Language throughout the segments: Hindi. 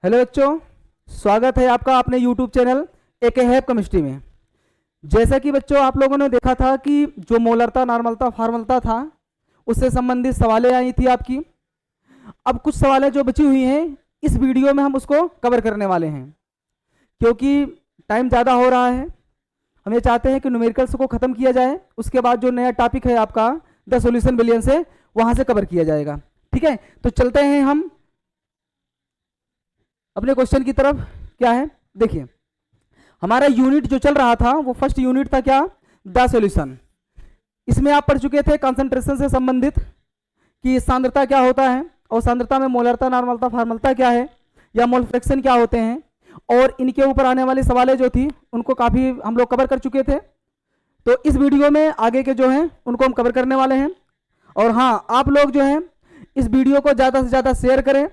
हेलो बच्चों, स्वागत है आपका अपने यूट्यूब चैनल एके हैप केमिस्ट्री में। जैसा कि बच्चों आप लोगों ने देखा था कि जो मोलरता, नॉर्मलता, फॉर्मलता था उससे संबंधित सवालें आई थी आपकी। अब कुछ सवालें जो बची हुई हैं इस वीडियो में हम उसको कवर करने वाले हैं, क्योंकि टाइम ज़्यादा हो रहा है। हम ये चाहते हैं कि न्यूमेरिकल्स को ख़त्म किया जाए, उसके बाद जो नया टॉपिक है आपका द सॉल्यूशन बिलियन से वहाँ से कवर किया जाएगा। ठीक है, तो चलते हैं हम अपने क्वेश्चन की तरफ। क्या है देखिए, हमारा यूनिट जो चल रहा था वो फर्स्ट यूनिट था क्या, द सॉल्यूशन। इसमें आप पढ़ चुके थे कंसंट्रेशन से संबंधित कि सांद्रता क्या होता है और सांद्रता में मोलरता, नॉर्मलता, फॉर्मलता क्या है या मोल फ्रैक्शन क्या होते हैं, और इनके ऊपर आने वाली सवालें जो थी उनको काफ़ी हम लोग कवर कर चुके थे। तो इस वीडियो में आगे के जो हैं उनको हम कवर करने वाले हैं। और हाँ, आप लोग जो हैं इस वीडियो को ज़्यादा से ज़्यादा शेयर करें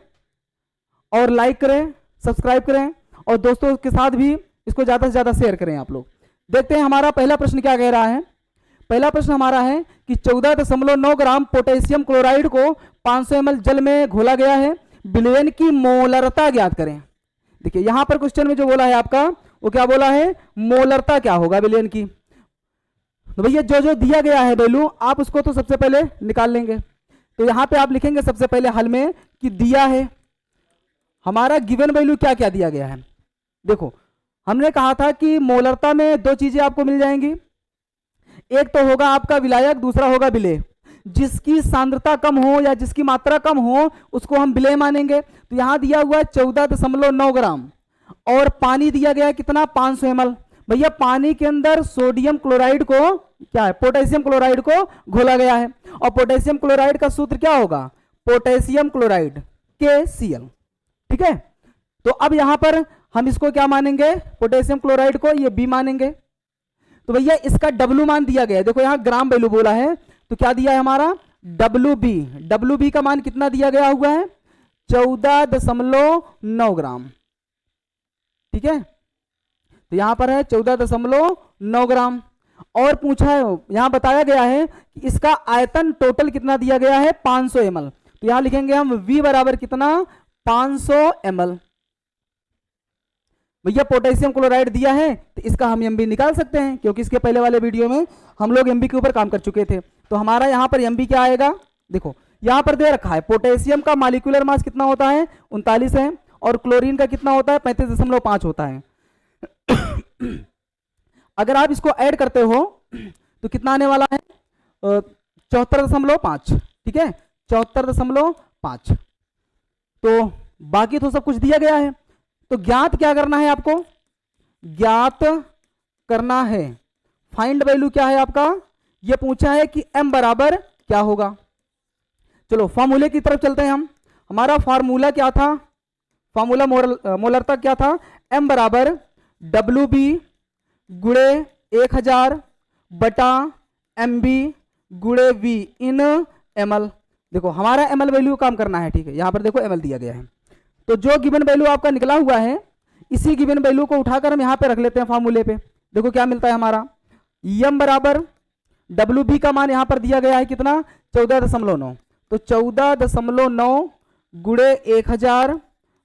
और लाइक करें, सब्सक्राइब करें और दोस्तों के साथ भी इसको ज़्यादा से ज़्यादा शेयर करें। आप लोग देखते हैं हमारा पहला प्रश्न क्या कह रहा है। पहला प्रश्न हमारा है कि 14.9 ग्राम पोटेशियम क्लोराइड को 500 ml जल में घोला गया है, विलयन की मोलरता ज्ञात करें। देखिए यहां पर क्वेश्चन में जो बोला है आपका वो क्या बोला है, मोलरता क्या होगा विलयन की। तो भैया जो जो दिया गया है वैल्यू आप उसको तो सबसे पहले निकाल लेंगे। तो यहां पे आप लिखेंगे सबसे पहले हल में कि दिया है हमारा गिवन वैल्यू क्या क्या दिया गया है। देखो हमने कहा था कि मोलरता में दो चीजें आपको मिल जाएंगी, एक तो होगा आपका विलायक, दूसरा होगा विलेय। जिसकी सांद्रता कम हो या जिसकी मात्रा कम हो उसको हम विलेय मानेंगे। तो यहां दिया हुआ है 14.9 ग्राम और पानी दिया गया है कितना, 500 ml। भैया पानी के अंदर सोडियम क्लोराइड को क्या है, पोटेशियम क्लोराइड को घोला गया है और पोटेशियम क्लोराइड का सूत्र क्या होगा, पोटेशियम क्लोराइड KCl। ठीक है, तो अब यहां पर हम इसको क्या मानेंगे, पोटेशियम क्लोराइड को ये B मानेंगे। तो भैया इसका W मान दिया गया है, देखो यहां ग्राम वैल्यू बोला है तो क्या दिया है हमारा WB का मान कितना दिया गया हुआ है, 14.9 ग्राम। ठीक है, तो यहां पर है 14.9 ग्राम और पूछा है, यहां बताया गया है कि इसका आयतन टोटल कितना दिया गया है, 500 ml। तो यहां लिखेंगे हम V बराबर कितना, 500 ml। भैया पोटेशियम क्लोराइड दिया है तो इसका हम MB निकाल सकते हैं, क्योंकि इसके पहले वाले वीडियो में हम लोग MB के ऊपर काम कर चुके थे। तो हमारा यहां पर MB क्या आएगा, देखो यहां पर दे रखा है पोटेशियम का मॉलिक्यूलर मास कितना होता है, 39 है, और क्लोरीन का कितना होता है, 35.5 होता है। अगर आप इसको ऐड करते हो तो कितना आने वाला है, 74.5। ठीक है, 74.5। तो बाकी तो सब कुछ दिया गया है। तो ज्ञात क्या करना है आपको, ज्ञात करना है फाइंड वैल्यू क्या है आपका, ये पूछा है कि M बराबर क्या होगा। चलो फॉर्मूले की तरफ चलते हैं हम। हमारा फार्मूला क्या था, फार्मूला मोलरता क्या था, M बराबर WB गुणे 1000 बटा MB गुणे V इन ml। देखो हमारा ml वैल्यू काम करना है। ठीक है, यहां पर देखो ml दिया गया है, तो जो गिवन वैल्यू आपका निकला हुआ है इसी गिवन वैल्यू को उठाकर हम यहां पे रख लेते हैं फार्मूले पे। देखो क्या मिलता है हमारा, M बराबर WB का मान यहां पर दिया गया है कितना, 14.9। तो 14.9 गुणे 1000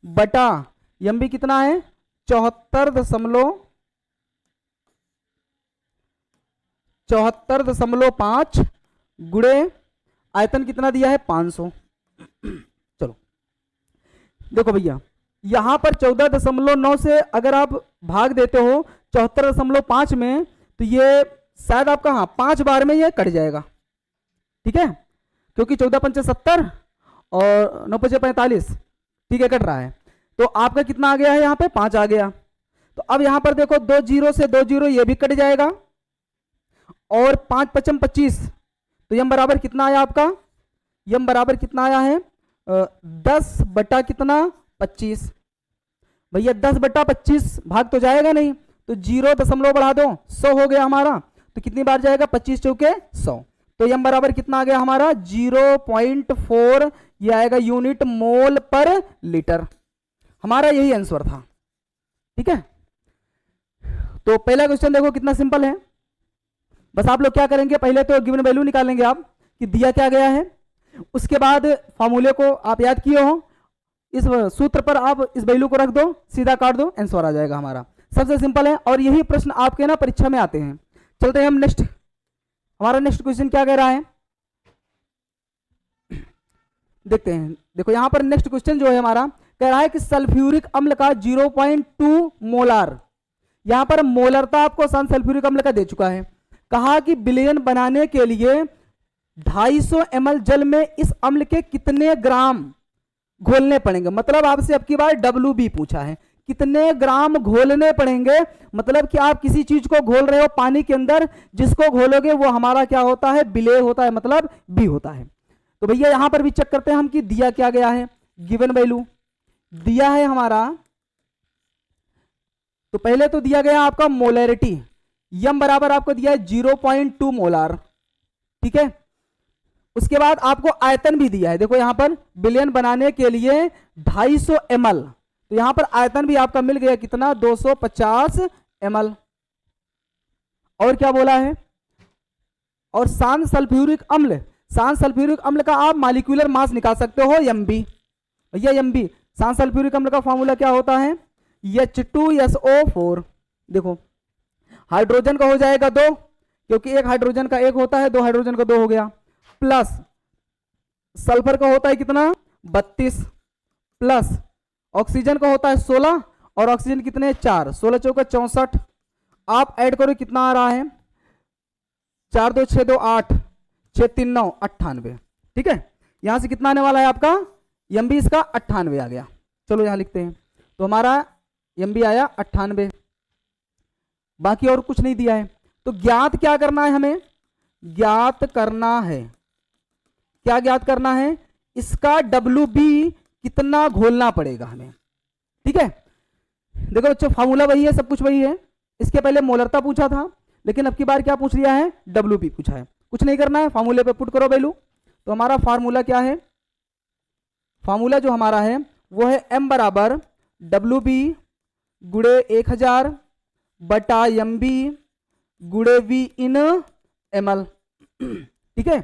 बटा MB कितना है, 74.5 गुणे आयतन कितना दिया है, 500। चलो देखो भैया यहां पर 14.9 से अगर आप भाग देते हो 74.5 में तो ये शायद आपका हाँ 5 बार में ये कट जाएगा। ठीक है, क्योंकि 14 पंचे 70 और 9 पंचे 45। ठीक है, कट रहा है। तो आपका कितना आ गया है, यहाँ पे 5 आ गया। तो अब यहां पर देखो 2 जीरो से 2 जीरो ये भी कट जाएगा और 5 पचम 25। तो यम बराबर कितना आया आपका, यम बराबर कितना आया है, 10 बटा कितना, 25। भैया 10 बटा 25 भाग तो जाएगा नहीं, तो 0 बढ़ा दो, 100 हो गया हमारा। तो कितनी बार जाएगा, 25 चौके 100। तो यम बराबर कितना आ गया हमारा, 0.4 ये आएगा यूनिट मोल पर लीटर। हमारा यही आंसर था। ठीक है, तो पहला क्वेश्चन देखो कितना सिंपल है। बस आप लोग क्या करेंगे, पहले तो गिवन वैल्यू निकालेंगे आप कि दिया क्या गया है, उसके बाद फॉर्मूले को आप याद किए हो, इस सूत्र पर आप इस वैल्यू को रख दो, सीधा काट दो, आंसर आ जाएगा हमारा। सबसे सिंपल है और यही प्रश्न आपके ना परीक्षा में आते हैं। चलते हैं हम नेक्स्ट, हमारा नेक्स्ट क्वेश्चन क्या कह रहा है देखते हैं। देखो यहां पर नेक्स्ट क्वेश्चन जो है हमारा कह रहा है कि सल्फ्यूरिक अम्ल का 0.2 मोलार, यहां पर मोलरता आपको सल्फ्यूरिक अम्ल का दे चुका है। कहा कि विलयन बनाने के लिए 250 ml जल में इस अम्ल के कितने ग्राम घोलने पड़ेंगे। मतलब आपसे अब की बार WB पूछा है, कितने ग्राम घोलने पड़ेंगे। मतलब कि आप किसी चीज को घोल रहे हो पानी के अंदर, जिसको घोलोगे वो हमारा क्या होता है, विलेय होता है, मतलब बी होता है। तो भैया यहां पर भी चेक करते हैं हम कि दिया क्या गया है। गिवन वैल्यू दिया है हमारा, तो पहले तो दिया गया आपका मोलैरिटी, यम बराबर आपको दिया है 0.2 मोलार, ठीक है। उसके बाद आपको आयतन भी दिया है, देखो यहां पर विलयन बनाने के लिए 250 ml, तो यहां पर आयतन भी आपका मिल गया कितना, 250 ml। और क्या बोला है, और शांत सल्फ्यूरिक अम्ल, शांत सल्फ्यूरिक अम्ल का आप मॉलिक्यूलर मास निकाल सकते हो एमबी। भैया एमबी शांत सल्फ्यूरिक अम्ल का फॉर्मूला क्या होता है, H2SO4। देखो हाइड्रोजन का हो जाएगा 2, क्योंकि एक हाइड्रोजन का 1 होता है, 2 हाइड्रोजन का 2 हो गया, प्लस सल्फर का होता है कितना 32, प्लस ऑक्सीजन का होता है 16, और ऑक्सीजन कितने 4, 16 चौका 64। आप ऐड करो कितना आ रहा है, 4 2 6 2 8, 6 3 9 98, ठीक है। यहां से कितना आने वाला है आपका एमबी, इसका 98 आ गया। चलो यहां लिखते हैं, तो हमारा एमबी आया 98, बाकी और कुछ नहीं दिया है। तो ज्ञात क्या करना है हमें, ज्ञात करना है, क्या ज्ञात करना है, इसका WB कितना घोलना पड़ेगा हमें, ठीक है। देखो बच्चों फार्मूला वही है, सब कुछ वही है। इसके पहले मोलरता पूछा था, लेकिन अब की बार क्या पूछ लिया है, WB पूछा है। कुछ नहीं करना है, फार्मूले पे पुट करो वैल्यू। तो हमारा फार्मूला क्या है, फार्मूला जो हमारा है वो है M बराबर WB गुड़े 1000 बटा MB गुड़े V इन ml, ठीक है।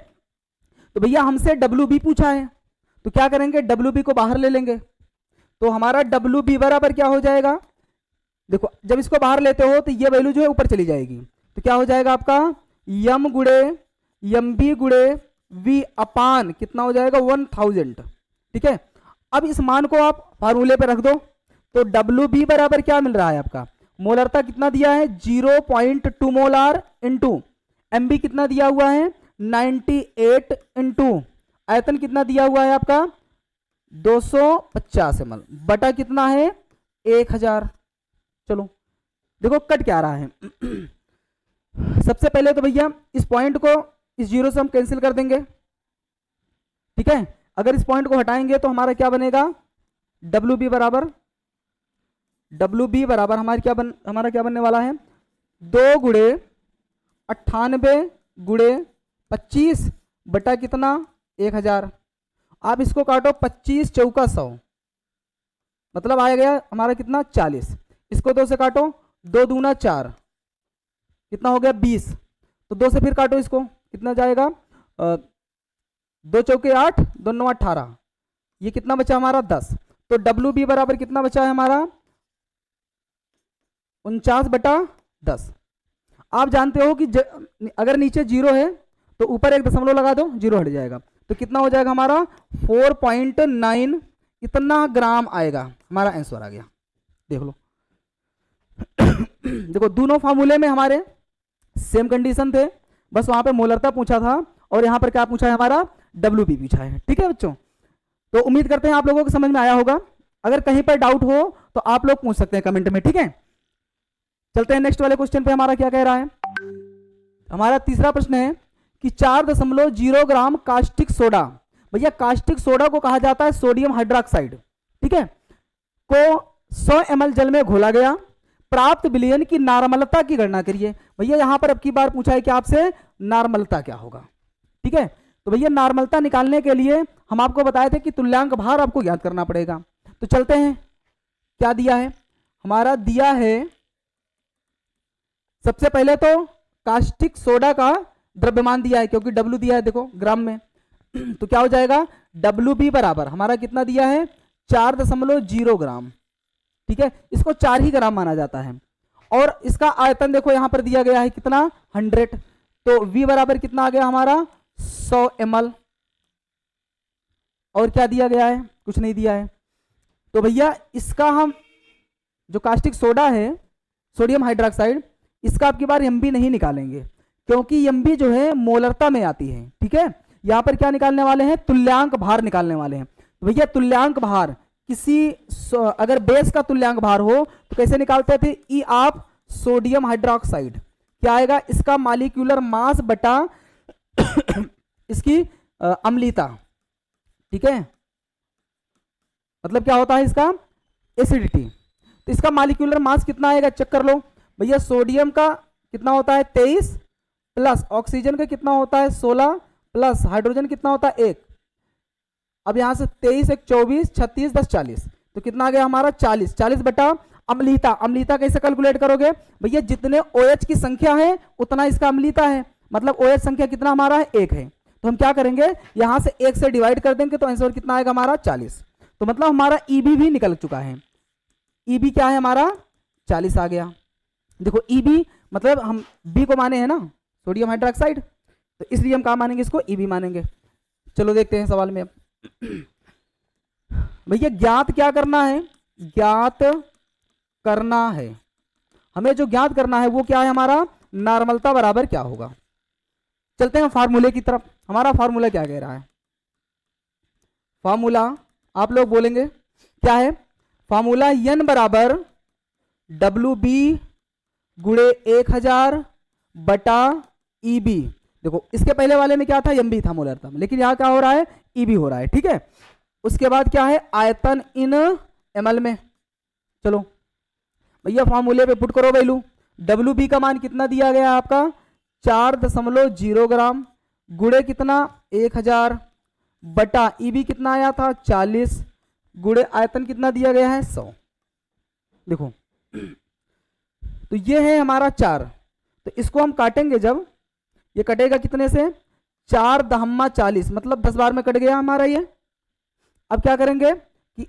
तो भैया हमसे WB पूछा है, तो क्या करेंगे, WB को बाहर ले लेंगे। तो हमारा WB बराबर क्या हो जाएगा, देखो जब इसको बाहर लेते हो तो ये वैल्यू जो है ऊपर चली जाएगी, तो क्या हो जाएगा आपका M गुड़े MB गुड़े V अपान कितना हो जाएगा 1000, ठीक है। अब इस मान को आप फार्मूले पे रख दो, तो WB बराबर क्या मिल रहा है आपका, मोलरता कितना दिया है 0.2 मोलार इंटू MB कितना दिया हुआ है 98 इंटू आयतन कितना दिया हुआ है आपका 250 ml बटा कितना है 1000। चलो देखो कट क्या आ रहा है। सबसे पहले तो भैया इस पॉइंट को इस जीरो से हम कैंसिल कर देंगे, ठीक है। अगर इस पॉइंट को हटाएंगे तो हमारा क्या बनेगा, WB बराबर हमारा क्या बनने वाला है 2 गुड़े 98 गुड़े 25 बटा कितना 1000। आप इसको काटो 25 चौका 100, मतलब आ गया हमारा कितना 40। इसको 2 से काटो, 2 दूना 4, कितना हो गया 20। तो 2 से फिर काटो इसको, कितना जाएगा 2 चौके 8, 2 9 18, ये कितना बचा हमारा 10। तो WB बराबर कितना बचा है हमारा 49 बटा 10। आप जानते हो कि अगर नीचे 0 है तो ऊपर एक दशमलव लगा दो, 0 हट जाएगा। तो कितना हो जाएगा हमारा 4.9 इतना ग्राम आएगा, हमारा आंसर आ गया। देख लो देखो दोनों फार्मूले में हमारे सेम कंडीशन थे, बस वहां पे मोलरता पूछा था और यहां पर क्या पूछा है हमारा WB पूछा है, ठीक है बच्चों। तो उम्मीद करते हैं आप लोगों को समझ में आया होगा। अगर कहीं पर डाउट हो तो आप लोग पूछ सकते हैं कमेंट में, ठीक है। चलते हैं नेक्स्ट वाले क्वेश्चन पे, हमारा क्या कह रहा है। हमारा तीसरा प्रश्न है कि 4.0 ग्राम कास्टिक सोडा, भैया कास्टिक सोडा को कहा जाता है सोडियम हाइड्रोक्साइड, ठीक है, को 100 ml जल में घोला गया, प्राप्त विलयन की नार्मलता की गणना करिए। भैया यहां पर अब की बार पूछा है कि आपसे नार्मलता क्या होगा, ठीक है। तो भैया नार्मलता निकालने के लिए हम आपको बताए थे कि तुल्यांक भार आपको ज्ञात करना पड़ेगा। तो चलते हैं, क्या दिया है हमारा, दिया है सबसे पहले तो कास्टिक सोडा का द्रव्यमान दिया है, क्योंकि W दिया है देखो ग्राम में। तो क्या हो जाएगा WB बराबर हमारा कितना दिया है 4.0 ग्राम, ठीक है, इसको 4 ही ग्राम माना जाता है। और इसका आयतन देखो यहां पर दिया गया है कितना, 100, तो V बराबर कितना आ गया हमारा 100 ml। और क्या दिया गया है, कुछ नहीं दिया है। तो भैया इसका हम जो कास्टिक सोडा है, सोडियम हाइड्रोक्साइड, इसका आपकी बार एमबी नहीं निकालेंगे, क्योंकि एमबी जो है मोलरता में आती है, ठीक है। यहां पर क्या निकालने वाले हैं, तुल्यांक भार निकालने वाले हैं। तो भैया तुल्यांक भार किसी अगर बेस का तुल्यांक भार हो तो कैसे निकालते थे, ई ऑफ सोडियम हाइड्रोक्साइड, क्या आएगा, इसका मॉलिक्यूलर मास बटा इसकी अम्लीता, ठीक है, मतलब क्या होता है इसका एसिडिटी। तो इसका मॉलिक्यूलर मास कितना आएगा, चेक कर लो भैया। सोडियम का कितना होता है 23 प्लस ऑक्सीजन का कितना होता है 16 प्लस हाइड्रोजन कितना होता है 1। अब यहां से 23 1 24 36 10 40, तो कितना आ गया हमारा 40। 40 बटा अम्लीता, अम्लीता कैसे कैलकुलेट करोगे भैया, जितने OH की संख्या है उतना इसका अम्लीता है, मतलब OH संख्या कितना हमारा है 1 है। तो हम क्या करेंगे, यहां से 1 से डिवाइड कर देंगे तो आंसर कितना आएगा हमारा 40। तो मतलब हमारा EB भी निकल चुका है। EB क्या है हमारा 40 आ गया। देखो EB मतलब हम B को माने हैं ना, सोडियम हाइड्रोक्साइड, तो इसलिए हम कहाँ मानेंगे, इसको EB मानेंगे। चलो देखते हैं सवाल में अब। भैया ज्ञात क्या करना है, ज्ञात करना है हमें, जो ज्ञात करना है वो क्या है हमारा, नॉर्मलता बराबर क्या होगा। चलते हैं फार्मूले की तरफ। हमारा फार्मूला क्या कह रहा है, फार्मूला आप लोग बोलेंगे क्या है, फार्मूला N बराबर WB गुणे 1000 बटा EB। देखो इसके पहले वाले में क्या था, MB था मोलरता में, लेकिन यहां क्या हो रहा है EB हो रहा है, ठीक है। उसके बाद क्या है, आयतन इन ml में। चलो भैया फार्मूले पे पुट करो वैल्यू। WB का मान कितना दिया गया आपका 4.0 ग्राम गुणे कितना 1000 बटा EB कितना आया था 40 गुणे आयतन कितना दिया गया है 100। देखो तो ये है हमारा 4, तो इसको हम काटेंगे, जब ये कटेगा कितने से 4 दहम्मा 40, मतलब 10 बार में कट गया हमारा ये। अब क्या करेंगे कि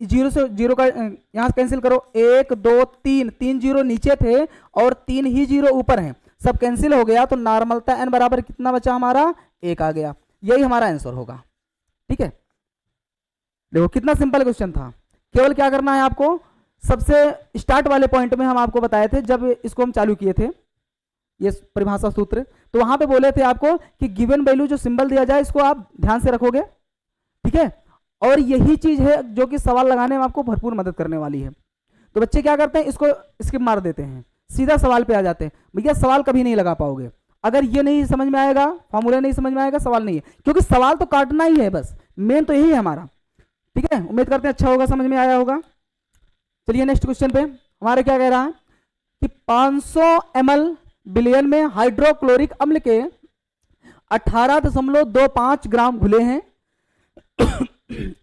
0 से 0 का यहां से कैंसिल करो, 1 2 3, 3 जीरो नीचे थे और 3 ही जीरो ऊपर हैं, सब कैंसिल हो गया, तो नॉर्मलता n बराबर कितना बचा हमारा 1 आ गया। यही हमारा आंसर होगा, ठीक है। देखो कितना सिंपल क्वेश्चन था, केवल क्या करना है आपको, सबसे स्टार्ट वाले पॉइंट में हम आपको बताए थे जब इसको हम चालू किए थे ये परिभाषा सूत्र, तो वहां पे बोले थे आपको कि गिवन वैल्यू जो सिंबल दिया जाए इसको आप ध्यान से रखोगे, ठीक है। और यही चीज है जो कि सवाल लगाने में आपको भरपूर मदद करने वाली है। तो बच्चे क्या करते हैं, इसको स्किप मार देते हैं, सीधा सवाल पे आ जाते हैं। भैया सवाल कभी नहीं लगा पाओगे अगर ये नहीं समझ में आएगा, फॉर्मूला नहीं समझ में आएगा, सवाल नहीं है, क्योंकि सवाल तो काटना ही है, बस मेन तो यही है हमारा, ठीक है। उम्मीद करते हैं अच्छा होगा, समझ में आया होगा। चलिए नेक्स्ट क्वेश्चन पे हमारे क्या कह रहा है कि 500 ml बिलियन में हाइड्रोक्लोरिक अम्ल के 18.25 ग्राम घुले हैं।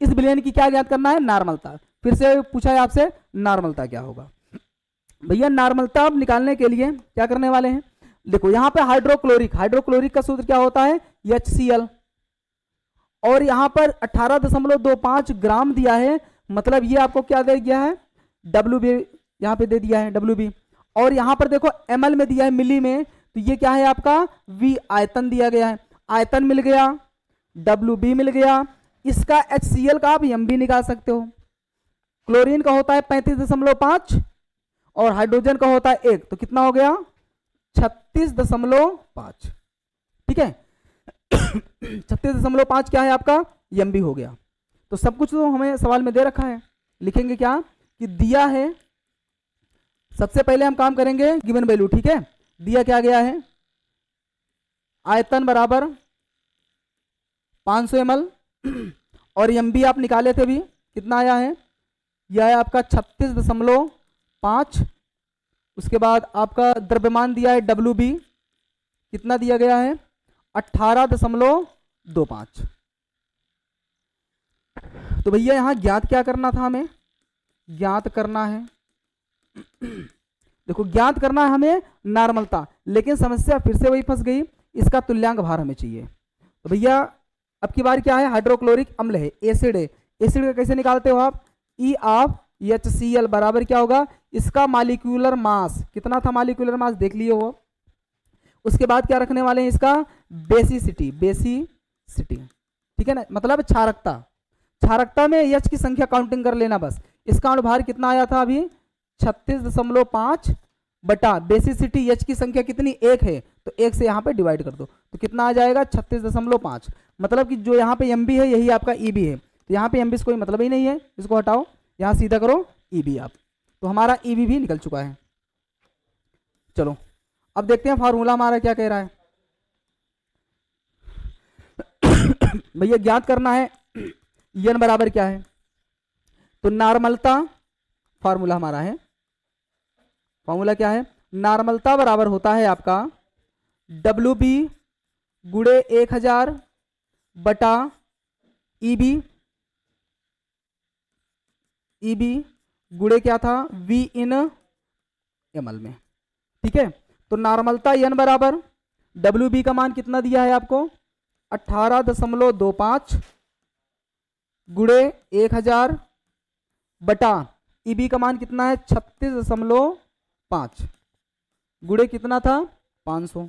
इस बिलियन की क्या ज्ञात करना है, नॉर्मलता। फिर से पूछा है आपसे नॉर्मलता क्या होगा। भैया नॉर्मलता अब निकालने के लिए क्या करने वाले हैं, देखो यहां पे हाइड्रोक्लोरिक, हाइड्रोक्लोरिक का सूत्र क्या होता है HCl, और यहां पर 18.25 ग्राम दिया है, मतलब ये आपको क्या दे दिया है WB, यहां पे दे दिया है WB, और यहां पर देखो ml में दिया है मिली में, तो ये क्या है आपका V, आयतन दिया गया है, आयतन मिल गया, WB मिल गया, इसका HCl का आप MB निकाल सकते हो। क्लोरीन का होता है 35.5 और हाइड्रोजन का होता है 1, तो कितना हो गया 36.5, ठीक है। 36.5 क्या है आपका MB हो गया। तो सब कुछ तो हमें सवाल में दे रखा है, लिखेंगे क्या कि दिया है, सबसे पहले हम काम करेंगे गिवन वैल्यू, ठीक है। दिया क्या गया है, आयतन बराबर 500 ml और MB आप निकाले थे भी, कितना आया है, यह है आपका 36.5। उसके बाद आपका द्रव्यमान दिया है WB, कितना दिया गया है 18.25। तो भैया यहां ज्ञात क्या करना था, हमें ज्ञात करना है देखो ज्ञात करना है हमें नॉर्मलता, लेकिन समस्या फिर से वही फंस गई, इसका तुल्यांक भार हमें चाहिए। तो भैया अब की बार क्या है, हाइड्रोक्लोरिक अम्ल है, एसिड है, एसिड का कैसे निकालते हो आप, ई ऑफ HCl बराबर क्या होगा, इसका मालिक्यूलर मास कितना था, मालिक्यूलर मास देख लिए वो। उसके बाद क्या रखने वाले हैं, इसका बेसिसिटी, बेसिसिटी, ठीक है ना, मतलब क्षारकता। क्षारकता में H की संख्या काउंटिंग कर लेना बस। इसका अनुभार कितना आया था अभी 36.5 बटा बेसिसिटी H की संख्या कितनी, 1 है, तो 1 से यहाँ पे डिवाइड कर दो तो कितना आ जाएगा 36.5। मतलब कि जो यहाँ पे MB है यही आपका EB है, तो यहाँ पे MB से कोई मतलब ही नहीं है, इसको हटाओ, यहाँ सीधा करो EB आप, तो हमारा EB भी निकल चुका है। चलो अब देखते हैं फार्मूला हमारा क्या कह रहा है। भैया ज्ञात करना है n बराबर क्या है, तो नॉर्मलता फार्मूला हमारा है, फार्मूला क्या है, नॉर्मलता बराबर होता है आपका WB गुणे 1000 बटा EB, EB गुणे क्या था V इन ml में, ठीक है। तो नॉर्मलता n बराबर WB का मान कितना दिया है आपको 18.25 गुणे 1000 बटा EB का मान कितना है 36.5 गुणे कितना था 500।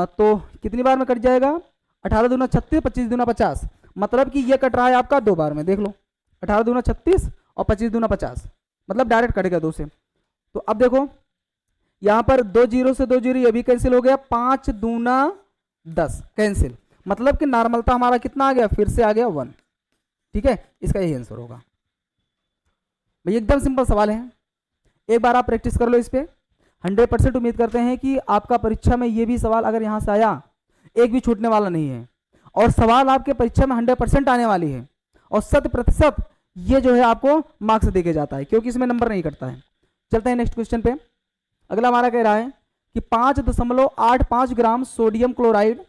तो कितनी बार में कट जाएगा, 18 दूना 36, 25 दूना 50, मतलब कि ये कट रहा है आपका 2 बार में, देख लो 18 दूना 36 और 25 दूना 50, मतलब डायरेक्ट कटेगा 2 से। तो अब देखो यहाँ पर 2 जीरो से 2 जीरो ये भी कैंसिल हो गया, 5 दूना 10 कैंसिल, मतलब कि नॉर्मलता हमारा कितना आ गया, फिर से आ गया 1, ठीक है। इसका यही आंसर होगा भाई, एकदम सिंपल सवाल है, एक बार आप प्रैक्टिस कर लो इस पे। 100% उम्मीद करते हैं कि आपका परीक्षा में ये भी सवाल अगर यहाँ से आया एक भी छूटने वाला नहीं है, और सवाल आपके परीक्षा में 100% आने वाली है, और 100% ये जो है आपको मार्क्स देके जाता है, क्योंकि इसमें नंबर नहीं कटता है। चलते हैं नेक्स्ट क्वेश्चन पे। अगला हमारा कह रहा है कि 5.85 ग्राम सोडियम क्लोराइड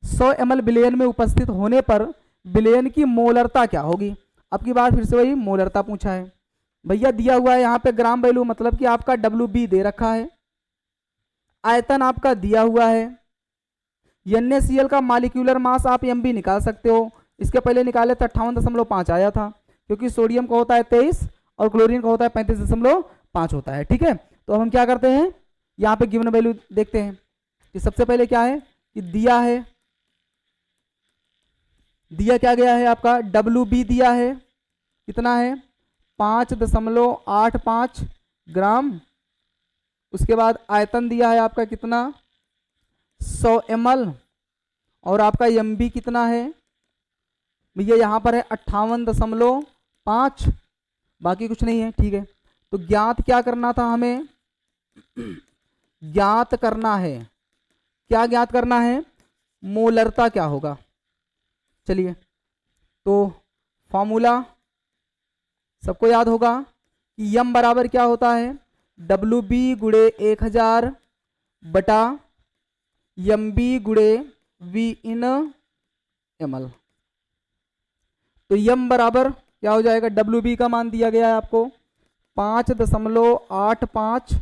100 ml विलयन में उपस्थित होने पर विलयन की मोलरता क्या होगी। अब की बार फिर से वही मोलरता पूछा है भैया, दिया हुआ है यहाँ पे ग्राम वैल्यू, मतलब कि आपका WB दे रखा है, आयतन आपका दिया हुआ है, NaCl का मालिक्यूलर मास आप MB निकाल सकते हो, इसके पहले निकाले तो 58.5 आया था, क्योंकि सोडियम का होता है 23 और क्लोरीन का होता है 35.5 होता है, ठीक है। तो अब हम क्या करते हैं, यहाँ पे गिवन वैल्यू देखते हैं कि सबसे पहले क्या है कि दिया है, दिया क्या गया है आपका WB दिया है कितना है 5.85 ग्राम, उसके बाद आयतन दिया है आपका कितना 100 ml, और आपका MB कितना है भैया यहाँ पर है 58.5, बाकी कुछ नहीं है, ठीक है। तो ज्ञात क्या करना था हमें, ज्ञात करना है, क्या ज्ञात करना है, मोलरता क्या होगा। चलिए तो फॉर्मूला सबको याद होगा कि m बराबर क्या होता है WB गुणे 1000 बटा MB गुणे V इन ml। तो m बराबर क्या हो जाएगा, WB का मान दिया गया है आपको 5.85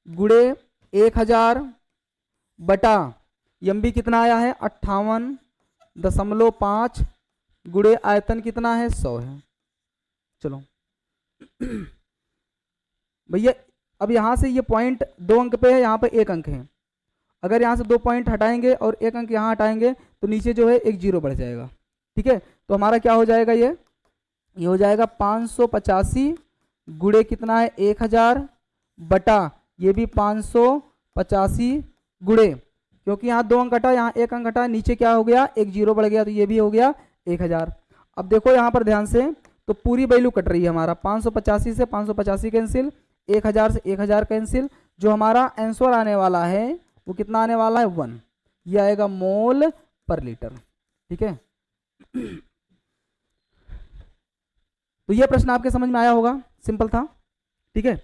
गुणे 1000 बटा MB कितना आया है 58.5 गुणे आयतन कितना है 100 है। चलो भैया अब यहाँ से ये पॉइंट 2 अंक पे है, यहाँ पे 1 अंक है, अगर यहाँ से 2 पॉइंट हटाएंगे और 1 अंक यहाँ हटाएंगे तो नीचे जो है 1 जीरो बढ़ जाएगा, ठीक है। तो हमारा क्या हो जाएगा, ये हो जाएगा 585 गुणे कितना है 1000 बटा ये भी 585 गुणे, क्योंकि यहाँ 2 अंक हटा, यहाँ 1 अंक हटा, नीचे क्या हो गया 1 जीरो बढ़ गया, तो ये भी हो गया 1000। अब देखो यहाँ पर ध्यान से, तो पूरी वैल्यू कट रही है हमारा 585 से 585 कैंसिल, 1000 से 1000 कैंसिल, जो हमारा आंसर आने वाला है वो कितना आने वाला है 1, ये आएगा मोल पर लीटर, ठीक है। तो ये प्रश्न आपके समझ में आया होगा, सिंपल था, ठीक है।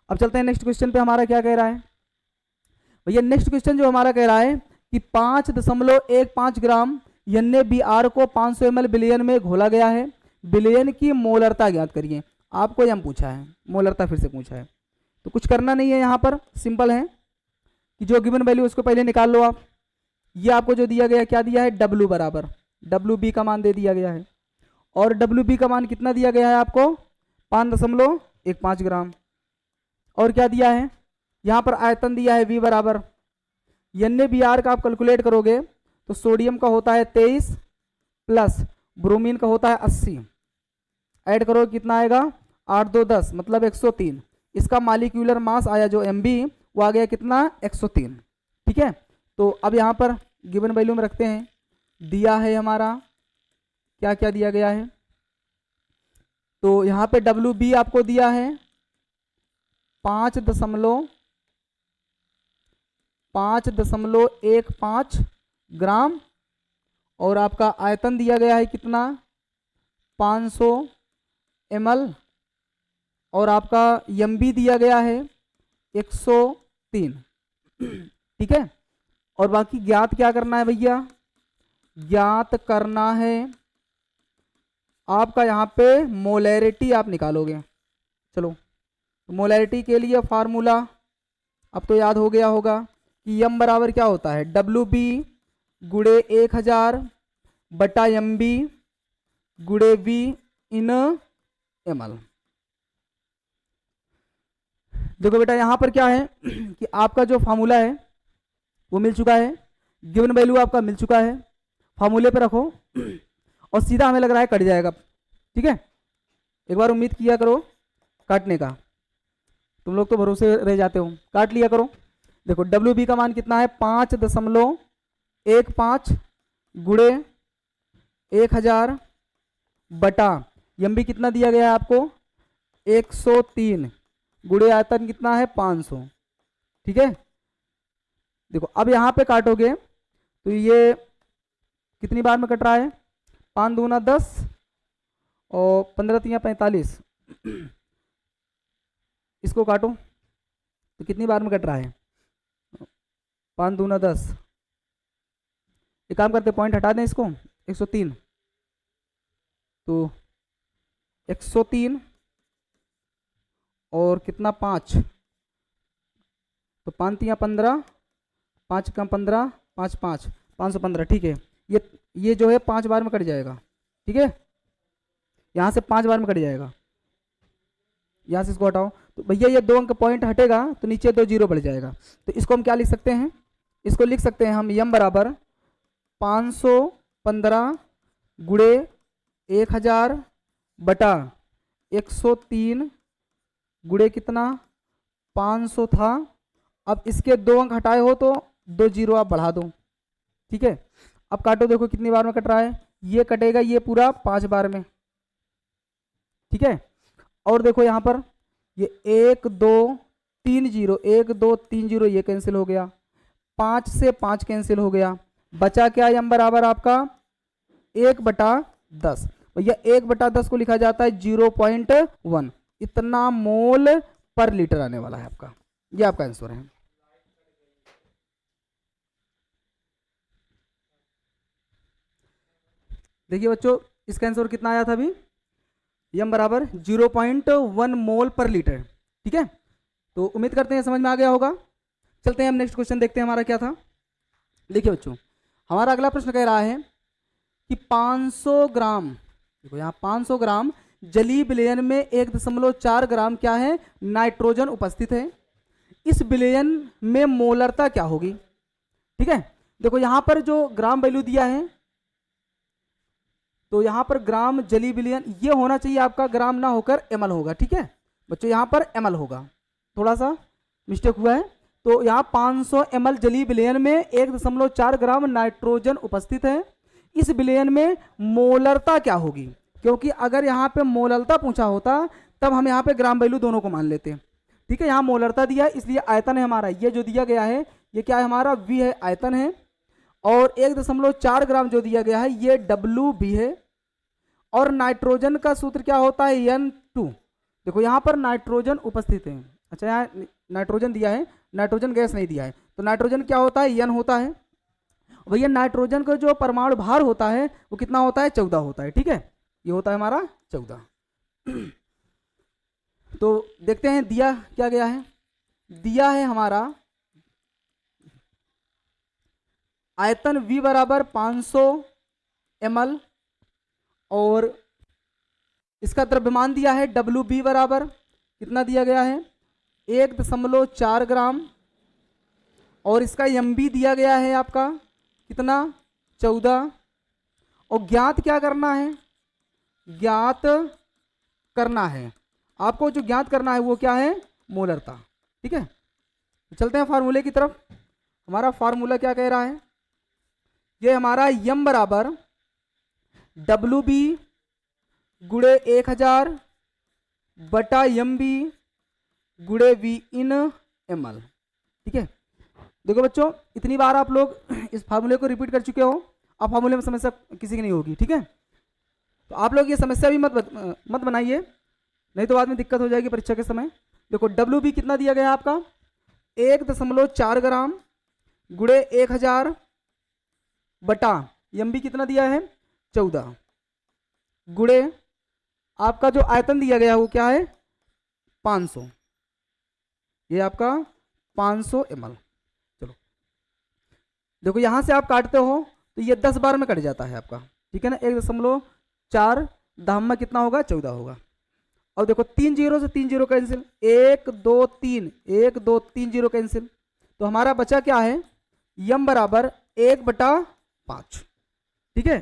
अब चलते हैं नेक्स्ट क्वेश्चन पे, हमारा क्या कह रहा है भैया, नेक्स्ट क्वेश्चन जो हमारा कह रहा है कि 5.15 ग्राम NaBr को 500 ml विलयन में घोला गया है, विलयन की मोलरता ज्ञात करिए। आपको यह पूछा है, मोलरता फिर से पूछा है, तो कुछ करना नहीं है, यहाँ पर सिंपल है कि जो गिवन वैल्यू उसको पहले निकाल लो आप, ये आपको जो दिया गया क्या दिया है, W बराबर WB का मान दे दिया गया है। और WB का मान कितना दिया गया है आपको, 5.15 ग्राम। और क्या दिया है, यहाँ पर आयतन दिया है V बराबर, NaBr का आप कैलकुलेट करोगे तो सोडियम का होता है 23 प्लस ब्रोमीन का होता है 80, ऐड करो कितना आएगा 8 2 10 मतलब 103। इसका मालिक्यूलर मास आया जो Mb वो आ गया कितना 103। ठीक है, तो अब यहाँ पर गिवन वैल्यू में रखते हैं, दिया है हमारा क्या क्या दिया गया है, तो यहाँ पे WB आपको दिया है 5.15 ग्राम, और आपका आयतन दिया गया है कितना 500 ml, और आपका Mb दिया गया है 103। ठीक है, और बाकी ज्ञात क्या करना है भैया, ज्ञात करना है आपका यहाँ पे मोलैरिटी आप निकालोगे। चलो, तो मोलैरिटी के लिए फार्मूला अब तो याद हो गया होगा कि M बराबर क्या होता है, WB गुड़े 1000 बटा MB गुड़े V इन ml। देखो बेटा यहाँ पर क्या है कि आपका जो फार्मूला है वो मिल चुका है, गिवन वैल्यू आपका मिल चुका है, फार्मूले पे रखो और सीधा हमें लग रहा है कट जाएगा। ठीक है, एक बार उम्मीद किया करो काटने का, तुम लोग तो भरोसे रह जाते हो, काट लिया करो। देखो WB का मान कितना है 5.15 गुड़े 1000 बटा MB कितना दिया गया है आपको 103 गुड़े आयतन कितना है 500। ठीक है, देखो अब यहाँ पे काटोगे तो ये कितनी बार में कट रहा है, 5 दूना 10 और 15 तिया 45, इसको काटो तो कितनी बार में कट रहा है, 5 दूना 10, एक काम करते पॉइंट हटा दें इसको, 103, तो 103 और कितना 5, तो 5 तिया 15, 5 कम 15 5 5 515। ठीक है, ये जो है 5 बार में कट जाएगा। ठीक है, यहाँ से 5 बार में कट जाएगा, यहाँ से इसको हटाओ तो भैया ये 2 अंक पॉइंट हटेगा तो नीचे 2 जीरो बढ़ जाएगा, तो इसको हम क्या लिख सकते हैं, इसको लिख सकते हैं हम M बराबर 515 गुड़े 1000 बटा 103 गुड़े कितना 500 था। अब इसके 2 अंक हटाए हो तो 2 जीरो आप बढ़ा दो। ठीक है, अब काटो, देखो कितनी बार में कट रहा है, ये कटेगा ये पूरा 5 बार में। ठीक है, और देखो यहाँ पर ये 1 2 3 जीरो 1 2 3 जीरो ये कैंसिल हो गया, 5 से 5 कैंसिल हो गया, बचा क्या M बराबर आपका 1/10। भैया 1/10 को लिखा जाता है 0.1, इतना मोल पर लीटर आने वाला है आपका, ये आपका आंसर है। देखिए बच्चों इसका आंसर कितना आया था अभी, M बराबर 0.1 मोल पर लीटर। ठीक है, तो उम्मीद करते हैं समझ में आ गया होगा। चलते हैं हम नेक्स्ट क्वेश्चन देखते हैं हमारा क्या था। देखिए बच्चों हमारा अगला प्रश्न कह रहा है कि 500 ग्राम, देखो यहाँ 500 ग्राम जलीय विलयन में 1.4 ग्राम क्या है नाइट्रोजन उपस्थित है, इस विलयन में मोलरता क्या होगी। ठीक है, देखो यहाँ पर जो ग्राम वैल्यू दिया है तो यहाँ पर ग्राम जलीय विलयन ये होना चाहिए आपका ग्राम ना होकर ml होगा। ठीक है बच्चों, यहाँ पर ml होगा, थोड़ा सा मिस्टेक हुआ है, तो यहाँ 500 ml जलीय विलयन में 1.4 ग्राम नाइट्रोजन उपस्थित है, इस विलयन में मोलरता क्या होगी, क्योंकि अगर यहाँ पे मोलरता पूछा होता तब हम यहाँ पे ग्राम वैल्यू दोनों को मान लेते। ठीक है, यहाँ मोलरता दिया है इसलिए आयतन है हमारा, ये जो दिया गया है ये क्या है हमारा V है, आयतन है, और 1.4 ग्राम जो दिया गया है ये WB है, और नाइट्रोजन का सूत्र क्या होता है N2। देखो यहाँ पर नाइट्रोजन उपस्थित है, अच्छा यहाँ नाइट्रोजन दिया है, नाइट्रोजन गैस नहीं दिया है, तो नाइट्रोजन क्या होता है N होता है। भैया नाइट्रोजन का जो परमाणु भार होता है वो कितना होता है 14 होता है। ठीक है, ये होता है हमारा 14। तो देखते हैं दिया क्या गया है, दिया है हमारा आयतन V बराबर 500 ml और इसका द्रव्यमान दिया है WB बराबर कितना दिया गया है 1.4 ग्राम और इसका MB दिया गया है आपका कितना 14 और ज्ञात क्या करना है ज्ञात करना है आपको जो ज्ञात करना है वो क्या है मोलरता। ठीक है चलते हैं फार्मूले की तरफ। हमारा फार्मूला क्या कह रहा है ये हमारा m बराबर WB गुणे 1000 बटा MB गुणे V इन ml। ठीक है देखो बच्चों इतनी बार आप लोग इस फार्मूले को रिपीट कर चुके हो अब फार्मूले में समस्या किसी की नहीं होगी। ठीक है तो आप लोग ये समस्या भी मत बनाइए नहीं तो बाद में दिक्कत हो जाएगी परीक्षा के समय। देखो WB कितना दिया गया है आपका 1.4 ग्राम गुणे 1000 बटा MB कितना दिया है 14 गुणे आपका जो आयतन दिया गया है वो क्या है 500 ये आपका 500 ml। चलो देखो यहां से आप काटते हो तो ये 10 बार में कट जाता है आपका। ठीक है ना 1.4 दाम में कितना होगा 14 होगा। और देखो 3 जीरो से 3 जीरो कैंसिल 1 2 3 1 2 3 जीरो कैंसिल तो हमारा बचा क्या है m बराबर 1/5। ठीक है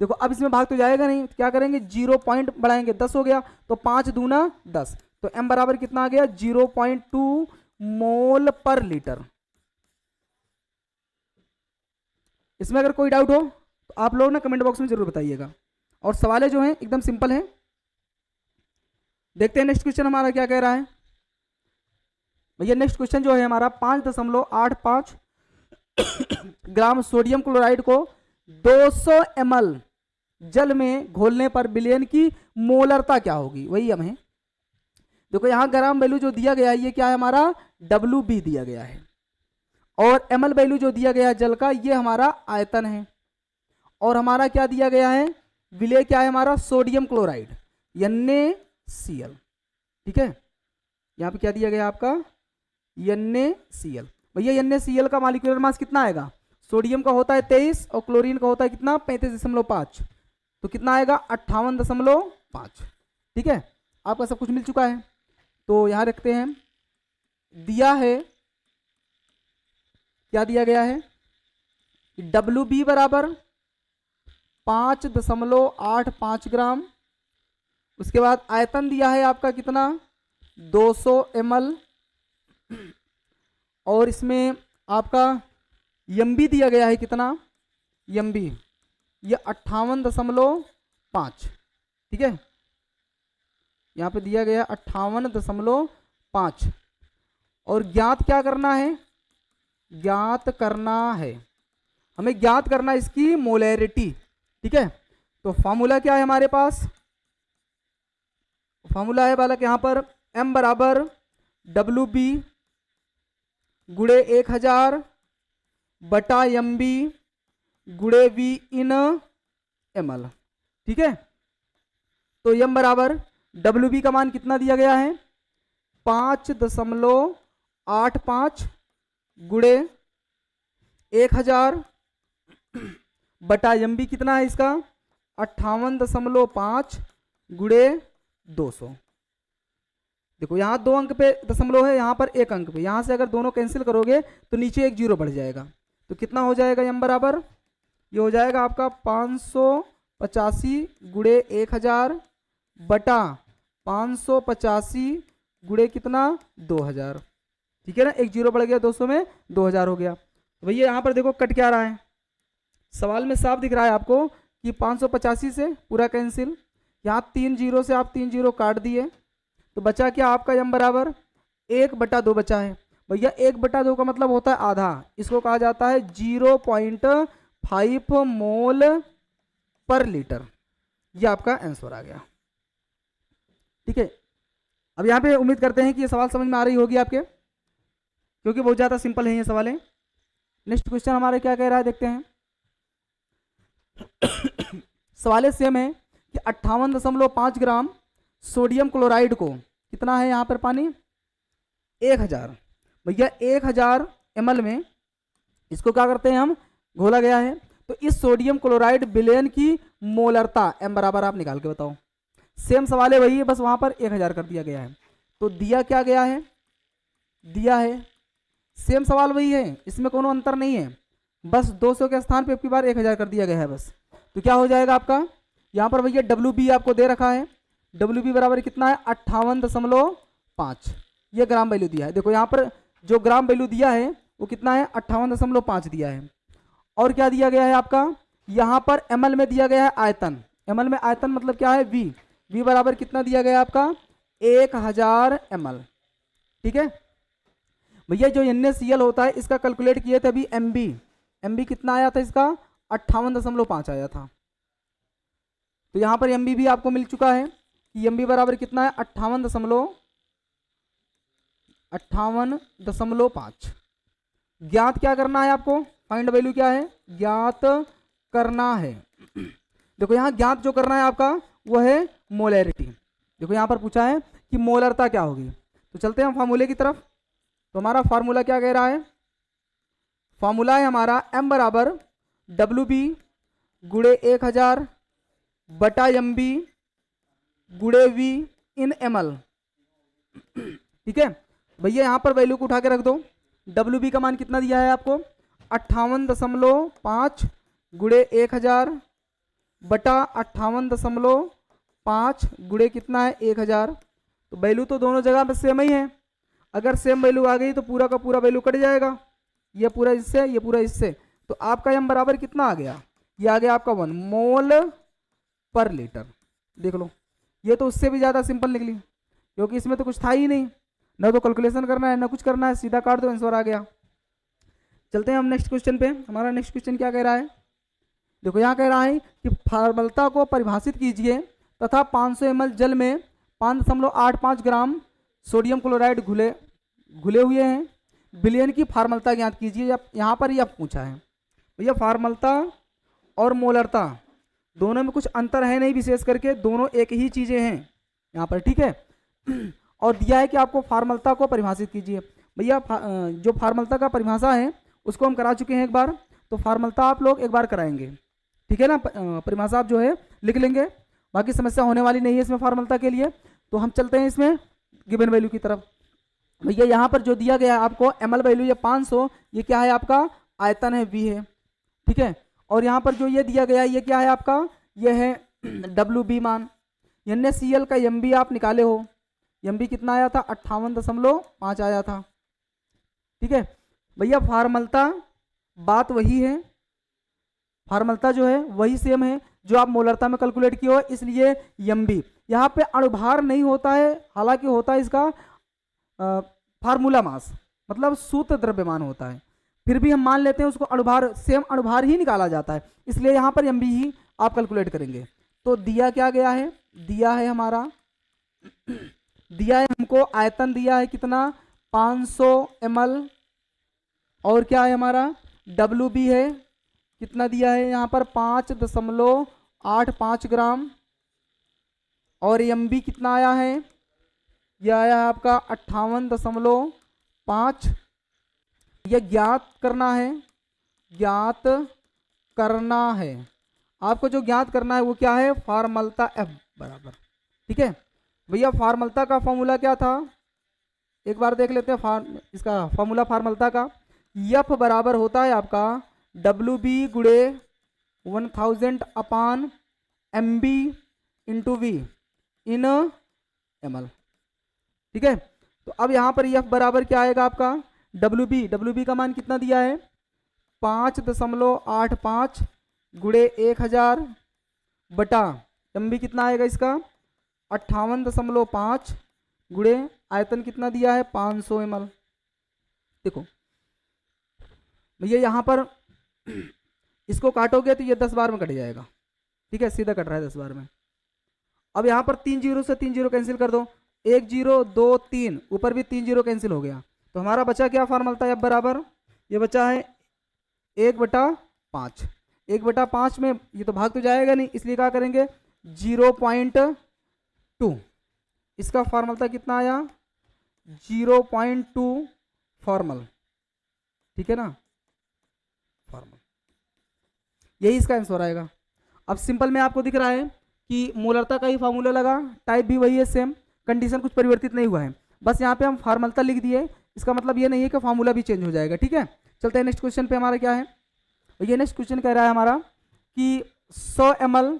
देखो अब इसमें भाग तो जाएगा नहीं तो क्या करेंगे 0 पॉइंट बढ़ाएंगे 10 हो गया तो 5 दूना 10 तो m बराबर कितना आ गया 0.2 मोल पर लीटर। इसमें अगर कोई डाउट हो तो आप लोग ना कमेंट बॉक्स में जरूर बताइएगा और सवालें जो हैं एकदम सिंपल हैं। देखते हैं नेक्स्ट क्वेश्चन हमारा क्या कह रहा है भैया। नेक्स्ट क्वेश्चन जो है हमारा 5.85 ग्राम सोडियम क्लोराइड को 200 ml जल में घोलने पर विलयन की मोलरता क्या होगी वही हम है। देखो यहां ग्राम वैल्यू जो दिया गया है ये क्या है हमारा WB दिया गया है और ml वैल्यू जो दिया गया है जल का ये हमारा आयतन है और हमारा क्या दिया गया है विलय क्या है हमारा सोडियम क्लोराइड NaCl। ठीक है यहाँ पे क्या दिया गया आपका NaCl। भैया NaCl का मॉलिक्यूलर मास कितना आएगा सोडियम का होता है 23 और क्लोरीन का होता है कितना 35.5 तो कितना आएगा 58.5। ठीक है आपका सब कुछ मिल चुका है तो यहाँ रखते हैं दिया है क्या दिया गया है WB बराबर 5.85 ग्राम। उसके बाद आयतन दिया है आपका कितना 200 ml और इसमें आपका MB दिया गया है कितना MB ये 58.5। ठीक है यहाँ पे दिया गया 58.5 और ज्ञात क्या करना है ज्ञात करना है हमें ज्ञात करना इसकी मोलैरिटी। ठीक है तो फार्मूला क्या है हमारे पास फार्मूला है बालक यहाँ पर m बराबर WB गुणे 1000 बटा MB गुणे V इन ml। ठीक है तो m बराबर WB का मान कितना दिया गया है 5.85 गुणे 1000 बटा MB कितना है इसका 58.5 गुणे 200। देखो यहाँ 2 अंक पे दशमलव है यहाँ पर 1 अंक पे यहाँ से अगर दोनों कैंसिल करोगे तो नीचे 1 जीरो बढ़ जाएगा तो कितना हो जाएगा m बराबर ये हो जाएगा आपका 585 गुणे 1000 बटा 585 गुणे कितना 2000। ठीक है ना 1 जीरो बढ़ गया 200 में 2000 हो गया। तो भैया यहाँ पर देखो कट क्या रहा है सवाल में साफ दिख रहा है आपको कि 585 से पूरा कैंसिल यहाँ 3 जीरो से आप 3 जीरो काट दिए तो बचा क्या आपका m बराबर 1/2 बचा है। भैया 1/2 का मतलब होता है आधा इसको कहा जाता है 0.5 मोल पर लीटर ये आपका आंसर आ गया। ठीक है अब यहाँ पे उम्मीद करते हैं कि ये सवाल समझ में आ रही होगी आपके क्योंकि बहुत ज़्यादा सिंपल है ये सवाल। नेक्स्ट क्वेश्चन हमारे क्या कह रहा है देखते हैं सवाल सेम है कि 58.5 ग्राम सोडियम क्लोराइड को कितना है यहाँ पर पानी 1000 भैया 1000 ml में इसको क्या करते हैं हम घोला गया है। तो इस सोडियम क्लोराइड विलयन की मोलरता m बराबर आप निकाल के बताओ। सेम सवाल है वही है, बस वहां पर 1000 कर दिया गया है। तो दिया क्या गया है, दिया है सेम सवाल वही है, इसमें कोनो अंतर नहीं है, बस 200 के स्थान पे आपकी बार 1000 कर दिया गया है बस। तो क्या हो जाएगा आपका, यहाँ पर भैया WB आपको दे रखा है, WB बराबर कितना है 58.5, ये ग्राम वैल्यू दिया है। देखो यहाँ पर जो ग्राम वैल्यू दिया है वो कितना है 58.5 दिया है। और क्या दिया गया है आपका, यहाँ पर ml में दिया गया है आयतन, ml में आयतन मतलब क्या है V बराबर कितना दिया गया है आपका 1000 ml। ठीक है भैया, जो NaCl होता है इसका कैलकुलेट किए थे अभी MB कितना आया था इसका 58.5 आया था। तो यहाँ पर MB भी आपको मिल चुका है कि MB बराबर कितना है 58.5। ज्ञात क्या करना है आपको, फाइंड वैल्यू क्या है, ज्ञात करना है। देखो यहाँ ज्ञात जो करना है आपका वो है मोलैरिटी। देखो यहाँ पर पूछा है कि मोलरता क्या होगी, तो चलते हैं हम फार्मूले की तरफ। तो हमारा फार्मूला क्या कह रहा है, फार्मूला है हमारा m बराबर WB गुणे 1000 बटा MB गुणे V इन ml। ठीक है भैया, यहाँ पर वैल्यू को उठा के रख दो। WB का मान कितना दिया है आपको 58.5 गुणे 1000 बटा 58.5 गुणे कितना है 1000। तो वैल्यू तो दोनों जगह पर सेम ही है, अगर सेम वैल्यू आ गई तो पूरा का पूरा वैल्यू कट जाएगा, ये पूरा इससे ये पूरा इससे। तो आपका m बराबर कितना आ गया, ये आ गया आपका 1 मोल पर लीटर। देख लो ये तो उससे भी ज़्यादा सिंपल निकली, क्योंकि इसमें तो कुछ था ही नहीं, ना तो कैलकुलेशन करना है ना कुछ करना है, सीधा काट दो आंसर आ गया। चलते हैं हम नेक्स्ट क्वेश्चन पे। हमारा नेक्स्ट क्वेश्चन क्या कह रहा है, देखो यहाँ कह रहा है कि फार्मलता को परिभाषित कीजिए तथा 500 ml जल में 5.85 ग्राम सोडियम क्लोराइड घुले हुए हैं, विलयन की फार्मलता ज्ञात कीजिए। यहाँ पर यह पूछा है भैया, फार्मलता और मोलरता दोनों में कुछ अंतर है नहीं, विशेष करके दोनों एक ही चीजें हैं यहाँ पर। ठीक है और दिया है कि आपको फार्मलता को परिभाषित कीजिए। भैया जो फार्मलता का परिभाषा है उसको हम करा चुके हैं एक बार, तो फार्मलता आप लोग एक बार कराएंगे। ठीक है ना, परिभाषा आप जो है लिख लेंगे, बाकी समस्या होने वाली नहीं है इसमें फार्मलता के लिए। तो हम चलते हैं इसमें गिवन वैल्यू की तरफ। भैया यहाँ पर जो दिया गया है आपको ml वैल्यू ये 500, ये क्या है आपका आयतन है V है। ठीक है और यहाँ पर जो ये दिया गया है ये क्या है आपका, ये है WB मान। NaCl का MB आप निकाले हो, MB कितना आया था 58.5 आया था। ठीक है भैया, फार्मलता बात वही है, फार्मलता जो है वही सेम है जो आप मोलरता में कैलकुलेट किए हो, इसलिए MB यहाँ पे अणुभार नहीं होता है, हालांकि होता है इसका फार्मूला मास, मतलब सूत्र द्रव्यमान होता है, फिर भी हम मान लेते हैं उसको अणुभार, सेम अणुभार ही निकाला जाता है, इसलिए यहाँ पर MB ही आप कैलकुलेट करेंगे। तो दिया क्या गया है, दिया है हमारा दिया है हमको आयतन दिया है कितना 500 ml, और क्या है हमारा WB है कितना दिया है यहाँ पर 5.85 ग्राम, और MB कितना आया है, यह आया है आपका 58.5। यह ज्ञात करना है, ज्ञात करना है आपको, जो ज्ञात करना है वो क्या है फार्मलता F बराबर। ठीक है भैया, फार्मलता का फॉर्मूला क्या था एक बार देख लेते हैं, इसका फॉर्मूला फार्मलता का F बराबर होता है आपका WB गुणे 1000 अपान MB इंटू V इन ml। ठीक है तो अब यहाँ पर F बराबर क्या आएगा आपका WB का मान कितना दिया है 5.85 गुणे 1000 बटा MB कितना आएगा इसका 58.5 गुणे आयतन कितना दिया है 500 ml। देखो भैया यहाँ पर इसको काटोगे तो ये 10 बार में कट जाएगा। ठीक है, सीधा कट रहा है 10 बार में। अब यहाँ पर 3 जीरो से 3 जीरो कैंसिल कर दो, 1 0 2 3, ऊपर भी 3 जीरो कैंसिल हो गया, तो हमारा बचा क्या फार्मलता F बराबर, ये बचा है 1/5। 1/5 में ये तो भाग तो जाएगा नहीं, इसलिए क्या करेंगे 0.2, इसका फार्मलता कितना आया 0.2 फॉर्मल। ठीक है ना, फॉर्मल यही इसका आंसर आएगा। अब सिंपल में आपको दिख रहा है कि मोलरता का ही फार्मूला लगा, टाइप भी वही है सेम, कंडीशन कुछ परिवर्तित नहीं हुआ है, बस यहाँ पे हम फार्मलता लिख दिए, इसका मतलब ये नहीं है कि फार्मूला भी चेंज हो जाएगा। ठीक है, चलते हैं नेक्स्ट क्वेश्चन पे। हमारा क्या है, ये नेक्स्ट क्वेश्चन कह रहा है हमारा कि 100 ml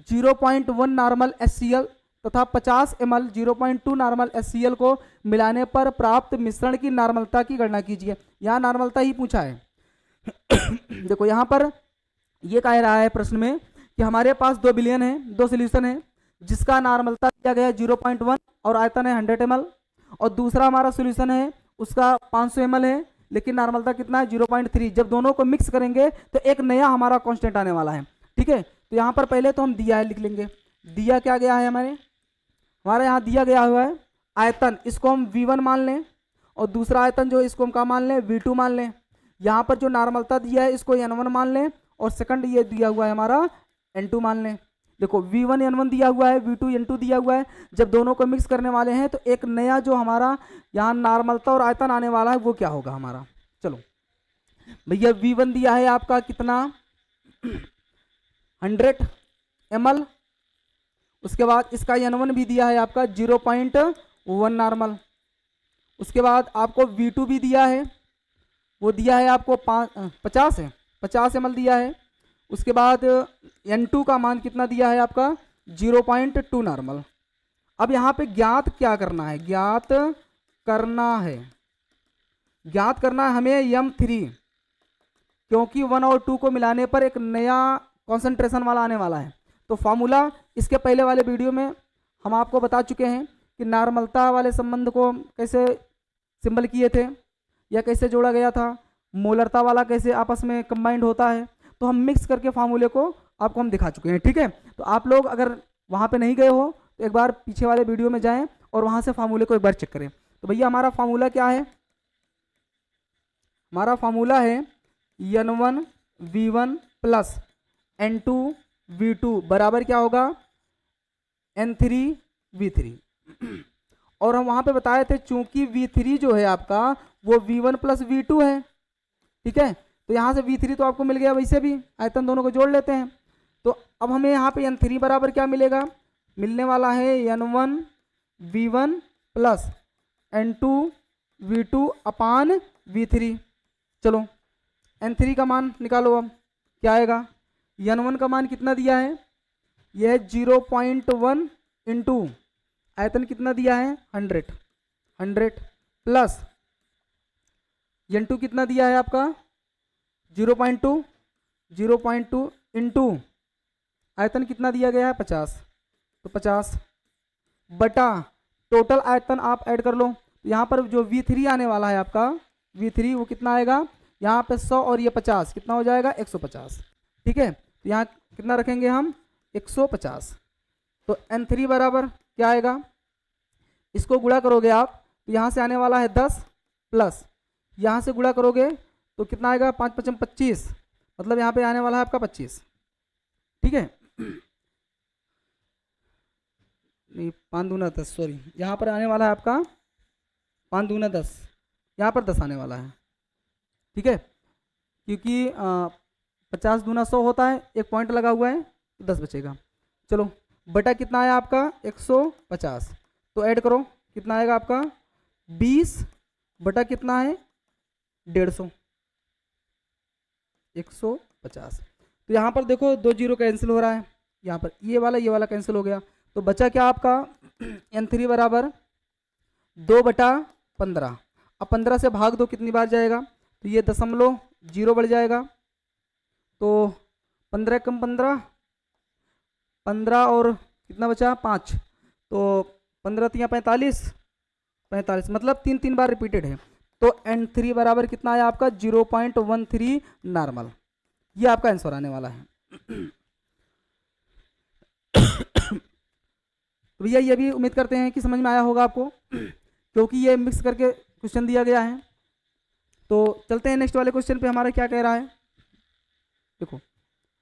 0.1 नॉर्मल HCl तथा 50 ml 0.2 नॉर्मल HCl को मिलाने पर प्राप्त मिश्रण की नॉर्मलता की गणना कीजिए। यहाँ नॉर्मलता ही पूछा है। देखो यहाँ पर ये कह रहा है प्रश्न में कि हमारे पास 2 बिलियन है, 2 सोल्यूशन है, जिसका नॉर्मलता दिया गया है 0.1 और आयतन है 100 ml, और दूसरा हमारा सोल्यूशन है उसका 500 ml है, लेकिन नॉर्मलता कितना है 0.3। जब दोनों को मिक्स करेंगे तो एक नया हमारा कांस्टेंट आने वाला है। ठीक है, तो यहाँ पर पहले तो हम दिया है लिख लेंगे। दिया क्या गया है हमारे यहाँ दिया गया हुआ है आयतन, इसको हम V1 मान लें, और दूसरा आयतन जो इसको हम क्या मान लें, V2 मान लें। यहाँ पर जो नॉर्मलता दिया है इसको N1 मान लें, और सेकंड ये दिया हुआ है हमारा N2 मान लें। देखो V1 N1 दिया हुआ है, V2 N2 दिया हुआ है, जब दोनों को मिक्स करने वाले हैं तो एक नया जो हमारा यहाँ नॉर्मलता और आयतन आने वाला है वो क्या होगा हमारा। चलो भैया, V1 दिया है आपका कितना 100 ml, उसके बाद इसका N1 भी दिया है आपका 0.1 नॉर्मल, उसके बाद आपको V2 भी दिया है, वो दिया है आपको 50 ml दिया है, उसके बाद N2 का मान कितना दिया है आपका 0.2 नॉर्मल। अब यहाँ पे ज्ञात क्या करना है, ज्ञात करना है हमें M3, क्योंकि 1 और 2 को मिलाने पर एक नया कॉन्सेंट्रेशन वाला आने वाला है। तो फॉर्मूला इसके पहले वाले वीडियो में हम आपको बता चुके हैं कि नॉर्मलता वाले संबंध को कैसे सिंबल किए थे या कैसे जोड़ा गया था, मोलरता वाला कैसे आपस में कंबाइंड होता है, तो हम मिक्स करके फार्मूले को आपको हम दिखा चुके हैं। ठीक है, तो आप लोग अगर वहाँ पे नहीं गए हो तो एक बार पीछे वाले वीडियो में जाएं और वहाँ से फार्मूले को एक बार चेक करें। तो भैया हमारा फार्मूला क्या है, हमारा फार्मूला है N1 V1 plus N2 V2 बराबर क्या होगा N3 V3। और हम वहाँ पे बताए थे चूंकि V3 जो है आपका वो V1 प्लस V2 है। ठीक है, तो यहाँ से V3 तो आपको मिल गया, वैसे भी आयतन दोनों को जोड़ लेते हैं। तो अब हमें यहाँ पे N3 बराबर क्या मिलेगा, मिलने वाला है N1 V1 plus N2 V2 अपान V3। चलो N3 का मान निकालो, अब क्या आएगा, N1 का मान कितना दिया है, यह 0.1 इंटू आयतन कितना दिया है 100 प्लस N2 कितना दिया है आपका 0.2 इंटू आयतन कितना दिया गया है 50, तो 50 बटा टोटल आयतन आप ऐड कर लो। यहाँ पर जो V3 आने वाला है आपका V3 वो कितना आएगा, यहाँ पे 100 और ये 50 कितना हो जाएगा 150। ठीक है, तो यहाँ कितना रखेंगे हम 150। तो N3 बराबर क्या आएगा, इसको गुणा करोगे आप तो यहाँ से आने वाला है 10 प्लस यहाँ से गुणा करोगे तो कितना आएगा 5 × 5 = 25, मतलब यहाँ पे आने वाला है आपका 25। ठीक है, नहीं 5 दूना 10, सॉरी, यहाँ पर आने वाला है आपका 5 दूना 10, यहाँ पर 10 आने वाला है। ठीक है, क्योंकि 50 दूना 100 होता है, एक पॉइंट लगा हुआ है तो 10 बचेगा। चलो बटा कितना है आपका 150, तो ऐड करो कितना आएगा आपका 20 बटा कितना है 150, 150। तो यहाँ पर देखो 2 0 कैंसिल हो रहा है, यहाँ पर ये वाला कैंसिल हो गया, तो बचा क्या आपका N3 बराबर 2/15। अब 15 से भाग दो कितनी बार जाएगा, तो ये 0.0 बढ़ जाएगा, तो 15 कम 15 और कितना बचा 5, तो 15 × 45, मतलब 3 बार रिपीटेड है। तो N3 बराबर कितना आया आपका 0.13 नॉर्मल, ये आपका आंसर आने वाला है। तो भैया ये भी उम्मीद करते हैं कि समझ में आया होगा आपको, क्योंकि ये मिक्स करके क्वेश्चन दिया गया है। तो चलते हैं नेक्स्ट वाले क्वेश्चन पे, हमारा क्या कह रहा है। देखो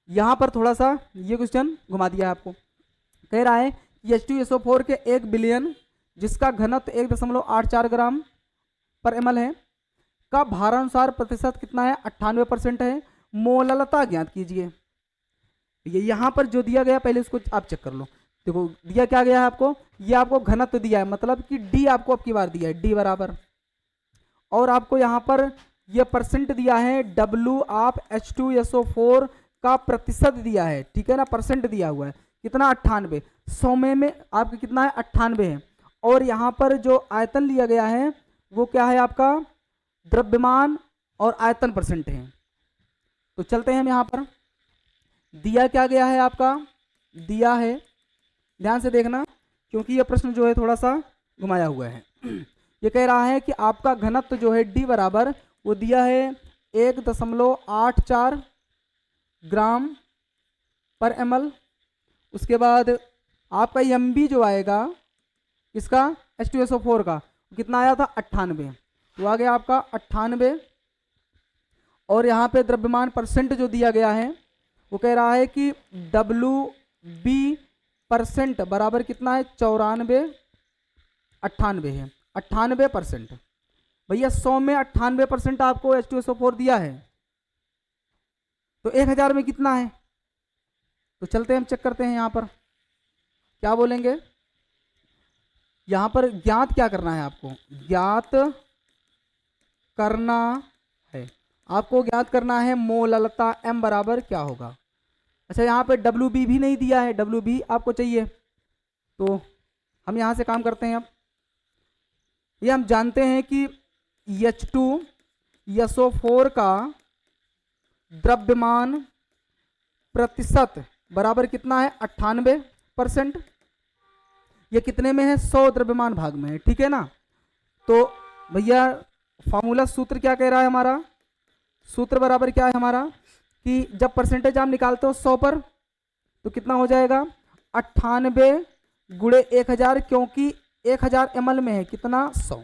यहाँ पर थोड़ा सा ये क्वेश्चन घुमा दिया है आपको, कह रहा है H2SO4 के 1 बिलियन जिसका घनत्व 1.84 ग्राम पर ml है का भारानुसार प्रतिशत कितना है 98% है, मोललता ज्ञात कीजिए। ये यहाँ पर जो दिया गया पहले उसको आप चेक कर लो। देखो दिया क्या गया है आपको, ये आपको घनत्व दिया है, मतलब कि डी आपको अब की बार दिया है, डी बराबर, और आपको यहाँ पर ये परसेंट दिया है W ऑफ H2SO4 का प्रतिशत दिया है, ठीक है ना, परसेंट दिया हुआ है कितना 98, 100 में आपका कितना है 98 है। और यहाँ पर जो आयतन लिया गया है वो क्या है आपका, द्रव्यमान और आयतन परसेंट है। तो चलते हैं हम यहाँ पर, दिया क्या गया है आपका, दिया है, ध्यान से देखना क्योंकि ये प्रश्न जो है थोड़ा सा घुमाया हुआ है। ये कह रहा है कि आपका घनत्व जो है डी बराबर, वो दिया है 1.84 ग्राम पर ml। उसके बाद आपका MB जो आएगा इसका H2SO4 का कितना आया था 98, तो आ गया आपका 98। और यहाँ पे द्रव्यमान परसेंट जो दिया गया है वो कह रहा है कि WB परसेंट बराबर कितना है 94, 98 है, 98%। भैया 100 में 98% आपको H2SO4 दिया है, तो 1000 में कितना है, तो चलते हैं हम चेक करते हैं। यहाँ पर क्या बोलेंगे, यहाँ पर ज्ञात क्या करना है आपको, ज्ञात करना है, आपको ज्ञात करना है मोललता M बराबर क्या होगा। अच्छा यहाँ पे WB भी नहीं दिया है, WB आपको चाहिए, तो हम यहाँ से काम करते हैं। अब ये हम जानते हैं कि H2SO4 का द्रव्यमान प्रतिशत बराबर कितना है 98%। ये कितने में है, 100 द्रव्यमान भाग में है, ठीक है ना। तो भैया फॉर्मूला सूत्र क्या कह रहा है हमारा, सूत्र बराबर क्या है हमारा कि जब परसेंटेज आप निकालते हो 100 पर तो कितना हो जाएगा 98 गुणे 1000, क्योंकि 1000 ml में है कितना 100,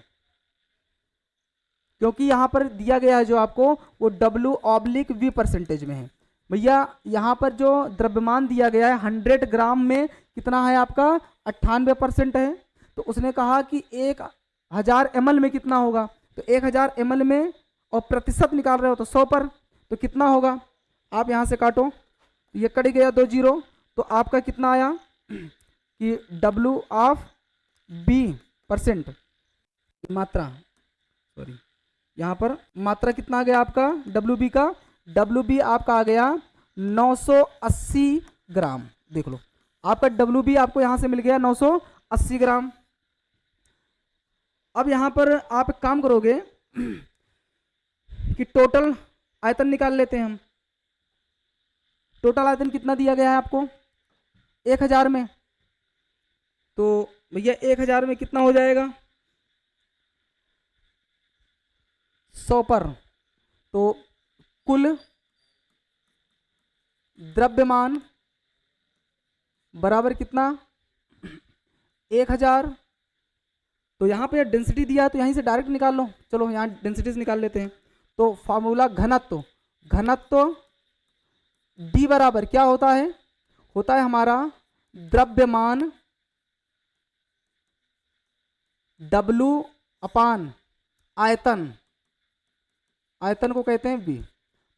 क्योंकि यहाँ पर दिया गया है जो आपको वो W/V परसेंटेज में है। भैया यहाँ पर जो द्रव्यमान दिया गया है 100 ग्राम में कितना है आपका 98% है, तो उसने कहा कि 1000 ml में कितना होगा, तो 1000 ml में, और प्रतिशत निकाल रहे हो तो 100 पर, तो कितना होगा, आप यहाँ से काटो, ये कट गया 2 जीरो, तो आपका कितना आया कि W/B परसेंट मात्रा, सॉरी यहाँ पर मात्रा कितना आ गया आपका WB का, WB आपका आ गया 980 ग्राम। देख लो आपका WB आपको यहाँ से मिल गया 980 ग्राम। अब यहाँ पर आप एक काम करोगे कि टोटल आयतन निकाल लेते हैं हम। टोटल आयतन कितना दिया गया है आपको 1000 में, तो भैया 1000 में कितना हो जाएगा 100 पर, तो कुल द्रव्यमान बराबर कितना 1000। तो यहाँ पे डेंसिटी दिया है तो यहीं से डायरेक्ट निकाल लो, चलो यहाँ डेंसिटीज निकाल लेते हैं। तो फार्मूला घनत्व, घनत्व D बराबर क्या होता है, होता है हमारा द्रव्यमान W अपान आयतन, आयतन को कहते हैं V,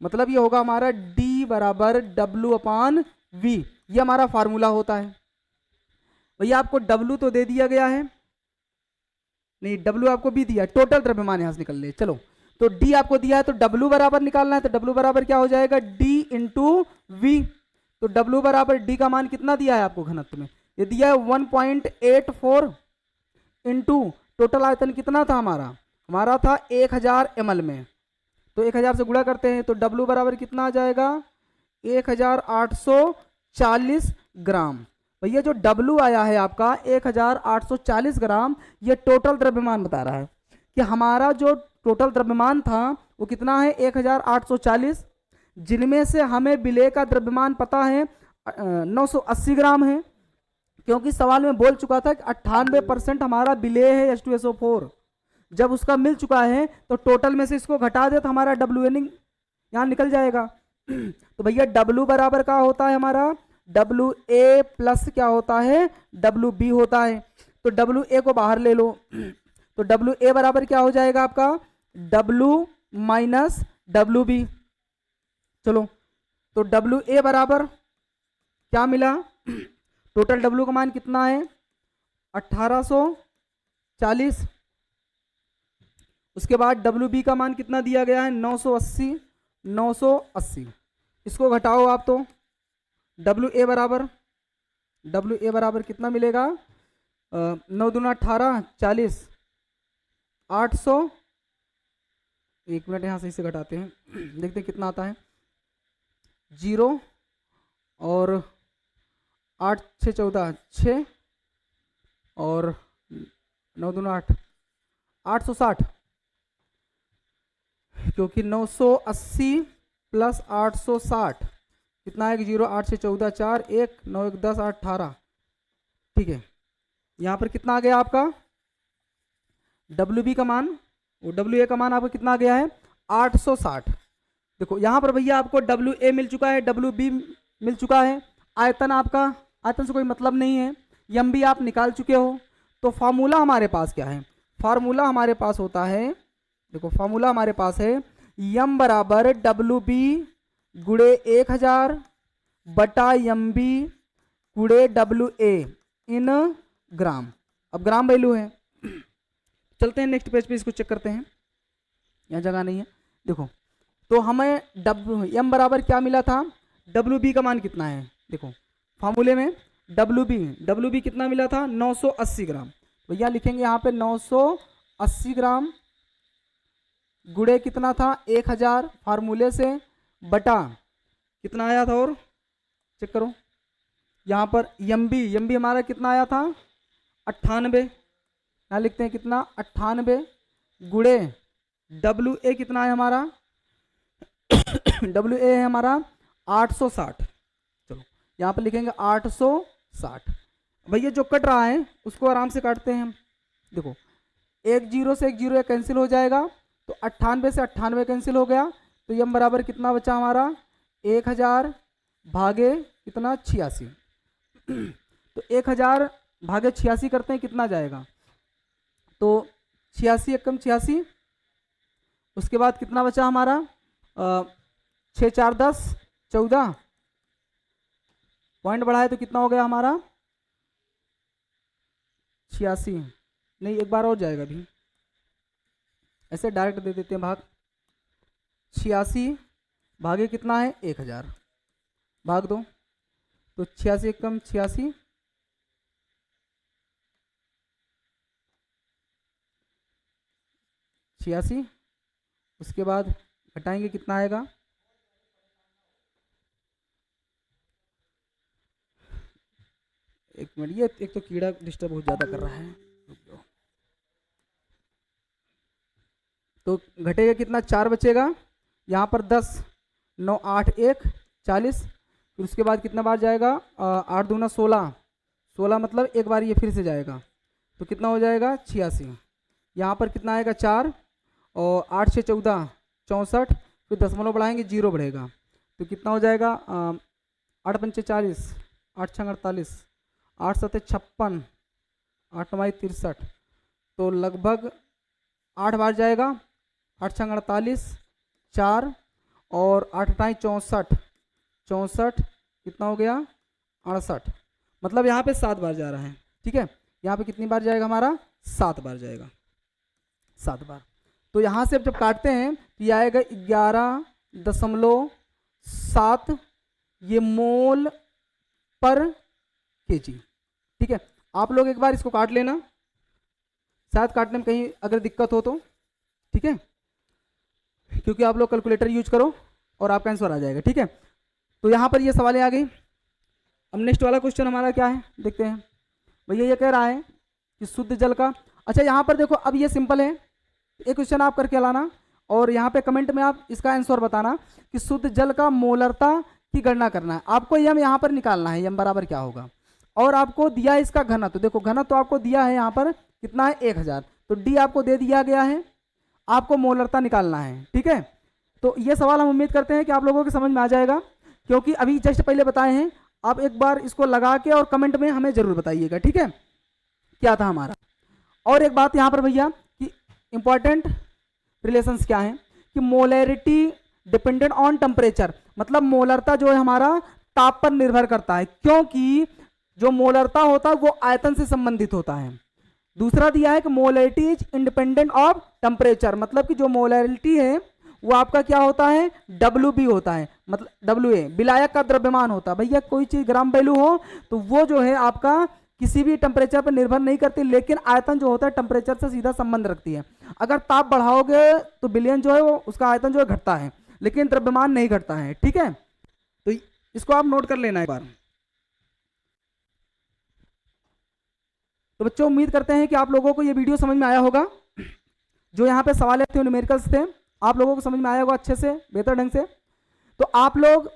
मतलब ये होगा हमारा D बराबर W/V, ये हमारा फार्मूला होता है। भैया आपको W तो दे दिया गया है, नहीं W आपको भी दिया, टोटल द्रव्यमान यहां से निकल ले, चलो तो D आपको दिया है तो W बराबर निकालना है, तो W बराबर क्या हो जाएगा D इंटू V। तो W बराबर D का मान कितना दिया है आपको घनत्व में, ये दिया है 1.84 इंटू टोटल आयतन कितना था हमारा, हमारा था 1000 ml में, तो 1000 से गुणा करते हैं तो W बराबर कितना आ जाएगा 1840 ग्राम। भैया जो W आया है आपका 1840 ग्राम, ये टोटल द्रव्यमान बता रहा है कि हमारा जो टोटल द्रव्यमान था वो कितना है 1840, जिनमें से हमें विलेय का द्रव्यमान पता है 980 ग्राम है, क्योंकि सवाल में बोल चुका था कि 98% हमारा विलेय है H2SO4। जब उसका मिल चुका है तो टोटल में से इसको घटा दे तो हमारा WN यहाँ निकल जाएगा। तो भैया W बराबर क्या होता है हमारा WA प्लस क्या होता है WB होता है, तो WA को बाहर ले लो, तो WA बराबर क्या हो जाएगा आपका W माइनस WB। चलो, तो डब्ल्यू ए बराबर क्या मिला, टोटल डब्ल्यू का मान कितना है 1840। उसके बाद डब्ल्यू बी का मान कितना दिया गया है 980। 980 इसको घटाओ आप, तो डब्ल्यू ए बराबर कितना मिलेगा, 9 दूना 18, 40, 800। एक मिनट यहाँ से इसे घटाते हैं, देखते हैं कितना आता है। 0 और 8 6 14 6 और 9 दूना 8, 860, क्योंकि 980 प्लस 860 कितना है कि 0 8 6 14 4 1 9 1 10 8 18। ठीक है, यहाँ पर कितना आ गया आपका डब्ल्यू बी का मान, वो डब्ल्यू ए का मान आपका कितना आ गया है 860। देखो यहाँ पर भैया आपको डब्ल्यू ए मिल चुका है, डब्ल्यू बी मिल चुका है, आयतन आपका, आयतन से कोई मतलब नहीं है, एम भी आप निकाल चुके हो। तो फार्मूला हमारे पास क्या है, फार्मूला हमारे पास होता है, देखो फार्मूला हमारे पास है यम बराबर डब्ल्यू बी गुड़े 1000 बटा एम बी गुड़े डब्ल्यू ए इन ग्राम। अब ग्राम वैल्यू है, चलते हैं नेक्स्ट पेज पे, इसको चेक करते हैं, यहाँ जगह नहीं है। देखो तो हमें एम बराबर क्या मिला था, डब्ल्यू बी का मान कितना है, देखो फार्मूले में डब्ल्यू बी कितना मिला था 980 ग्राम। भैया लिखेंगे यहाँ पे 980 ग्राम गुड़े कितना था 1000 फार्मूले से, बटा कितना आया था, और चेक करो यहाँ पर एम बी हमारा कितना आया था 98, यहाँ लिखते हैं कितना 98 गुड़े डब्ल्यू ए कितना है हमारा डब्ल्यू ए है हमारा 860। चलो यहाँ पर लिखेंगे 860। भैया जो कट रहा है उसको आराम से काटते हैं हम। देखो एक जीरो से एक जीरो कैंसिल हो जाएगा, तो 98 से 98 कैंसिल हो गया, तो यम बराबर कितना बचा हमारा 1000 भागे कितना 86। तो 1000 भागे 86 करते हैं, कितना जाएगा, तो 86 एकम 86। उसके बाद कितना बचा हमारा 6 4 10 14, पॉइंट बढ़ाए तो कितना हो गया हमारा 86, नहीं एक बार और जाएगा भी, ऐसे डायरेक्ट दे देते हैं भाग। 86 भागे कितना है 1000, भाग दो, तो 86 एकम 86, 86। उसके बाद घटाएंगे कितना आएगा, एक मिनट, ये एक तो कीड़ा डिस्टर्ब बहुत ज़्यादा कर रहा है, तो घटेगा कितना 4 बचेगा, यहाँ पर 10 9 8 1 40। फिर उसके बाद कितना बार जाएगा 8 दूना 16, 16 मतलब एक बार ये फिर से जाएगा, तो कितना हो जाएगा 86। यहाँ पर कितना आएगा 4 और 8 6 14 64, फिर दशमलव बढ़ाएंगे 0 बढ़ेगा, तो कितना हो जाएगा 8 पंचे 40, 8 छंग 48, 8 सत्ते 56, 8 9 63, तो लगभग 8 बार जाएगा, 8 छंग 48, 4 और 8 8 64, 64 कितना हो गया 68, मतलब यहाँ पे 7 बार जा रहा है। ठीक है, यहाँ पे कितनी बार जाएगा हमारा 7 बार जाएगा, 7 बार। तो यहाँ से अब जब काटते हैं तो ये आएगा 11.7 ये मोल पर केजी। ठीक है, आप लोग एक बार इसको काट लेना, शायद काटने में कहीं अगर दिक्कत हो तो, ठीक है, क्योंकि आप लोग कैलकुलेटर यूज करो और आपका आंसर आ जाएगा। ठीक है, तो यहाँ पर ये सवालें आ गई। अब नेक्स्ट वाला क्वेश्चन हमारा क्या है देखते हैं। भैया ये कह रहा है कि शुद्ध जल का, अच्छा यहाँ पर देखो, अब ये सिंपल है, एक क्वेश्चन आप करके लाना और यहाँ पे कमेंट में आप इसका आंसर बताना कि शुद्ध जल का मोलरता की गणना करना है। आपको यम यहाँ पर निकालना है, यम बराबर क्या होगा, और आपको दिया है इसका घनत्व। तो देखो घनत्व तो आपको दिया है यहाँ पर कितना है 1000, तो डी आपको दे दिया गया है, आपको मोलरता निकालना है। ठीक है, तो ये सवाल हम उम्मीद करते हैं कि आप लोगों को समझ में आ जाएगा, क्योंकि अभी जस्ट पहले बताए हैं। आप एक बार इसको लगा के और कमेंट में हमें जरूर बताइएगा, ठीक है, क्या था हमारा। और एक बात यहाँ पर भैया कि इंपॉर्टेंट रिलेशंस क्या है कि मोलैरिटी डिपेंडेंट ऑन टेम्परेचर, मतलब मोलरता जो है हमारा ताप पर निर्भर करता है, क्योंकि जो मोलरता होता है वो आयतन से संबंधित होता है। दूसरा दिया है कि molarity is independent of temperature, मतलब कि जो मोलैरिटी है वो आपका क्या होता है, WB होता है, मतलब WA विलायक का द्रव्यमान होता है। भैया कोई चीज ग्राम वैल्यू हो तो वो जो है आपका किसी भी टेम्परेचर पर निर्भर नहीं करती, लेकिन आयतन जो होता है टेम्परेचर से सीधा संबंध रखती है। अगर ताप बढ़ाओगे तो विलयन जो है वो उसका आयतन जो है घटता है, लेकिन द्रव्यमान नहीं घटता है। ठीक है, तो इसको आप नोट कर लेना एक बार। तो बच्चों उम्मीद करते हैं कि आप लोगों को ये वीडियो समझ में आया होगा। जो यहाँ पे सवाल थे न्यूमेरिकल्स थे, आप लोगों को समझ में आया होगा अच्छे से, बेहतर ढंग से। तो आप लोग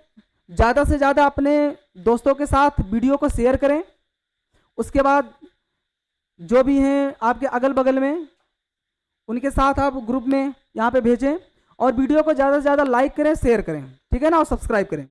ज़्यादा से ज़्यादा अपने दोस्तों के साथ वीडियो को शेयर करें। उसके बाद जो भी हैं आपके अगल बगल में उनके साथ आप ग्रुप में यहाँ पे भेजें, और वीडियो को ज़्यादा से ज़्यादा लाइक करें, शेयर करें, ठीक है ना, और सब्सक्राइब करें।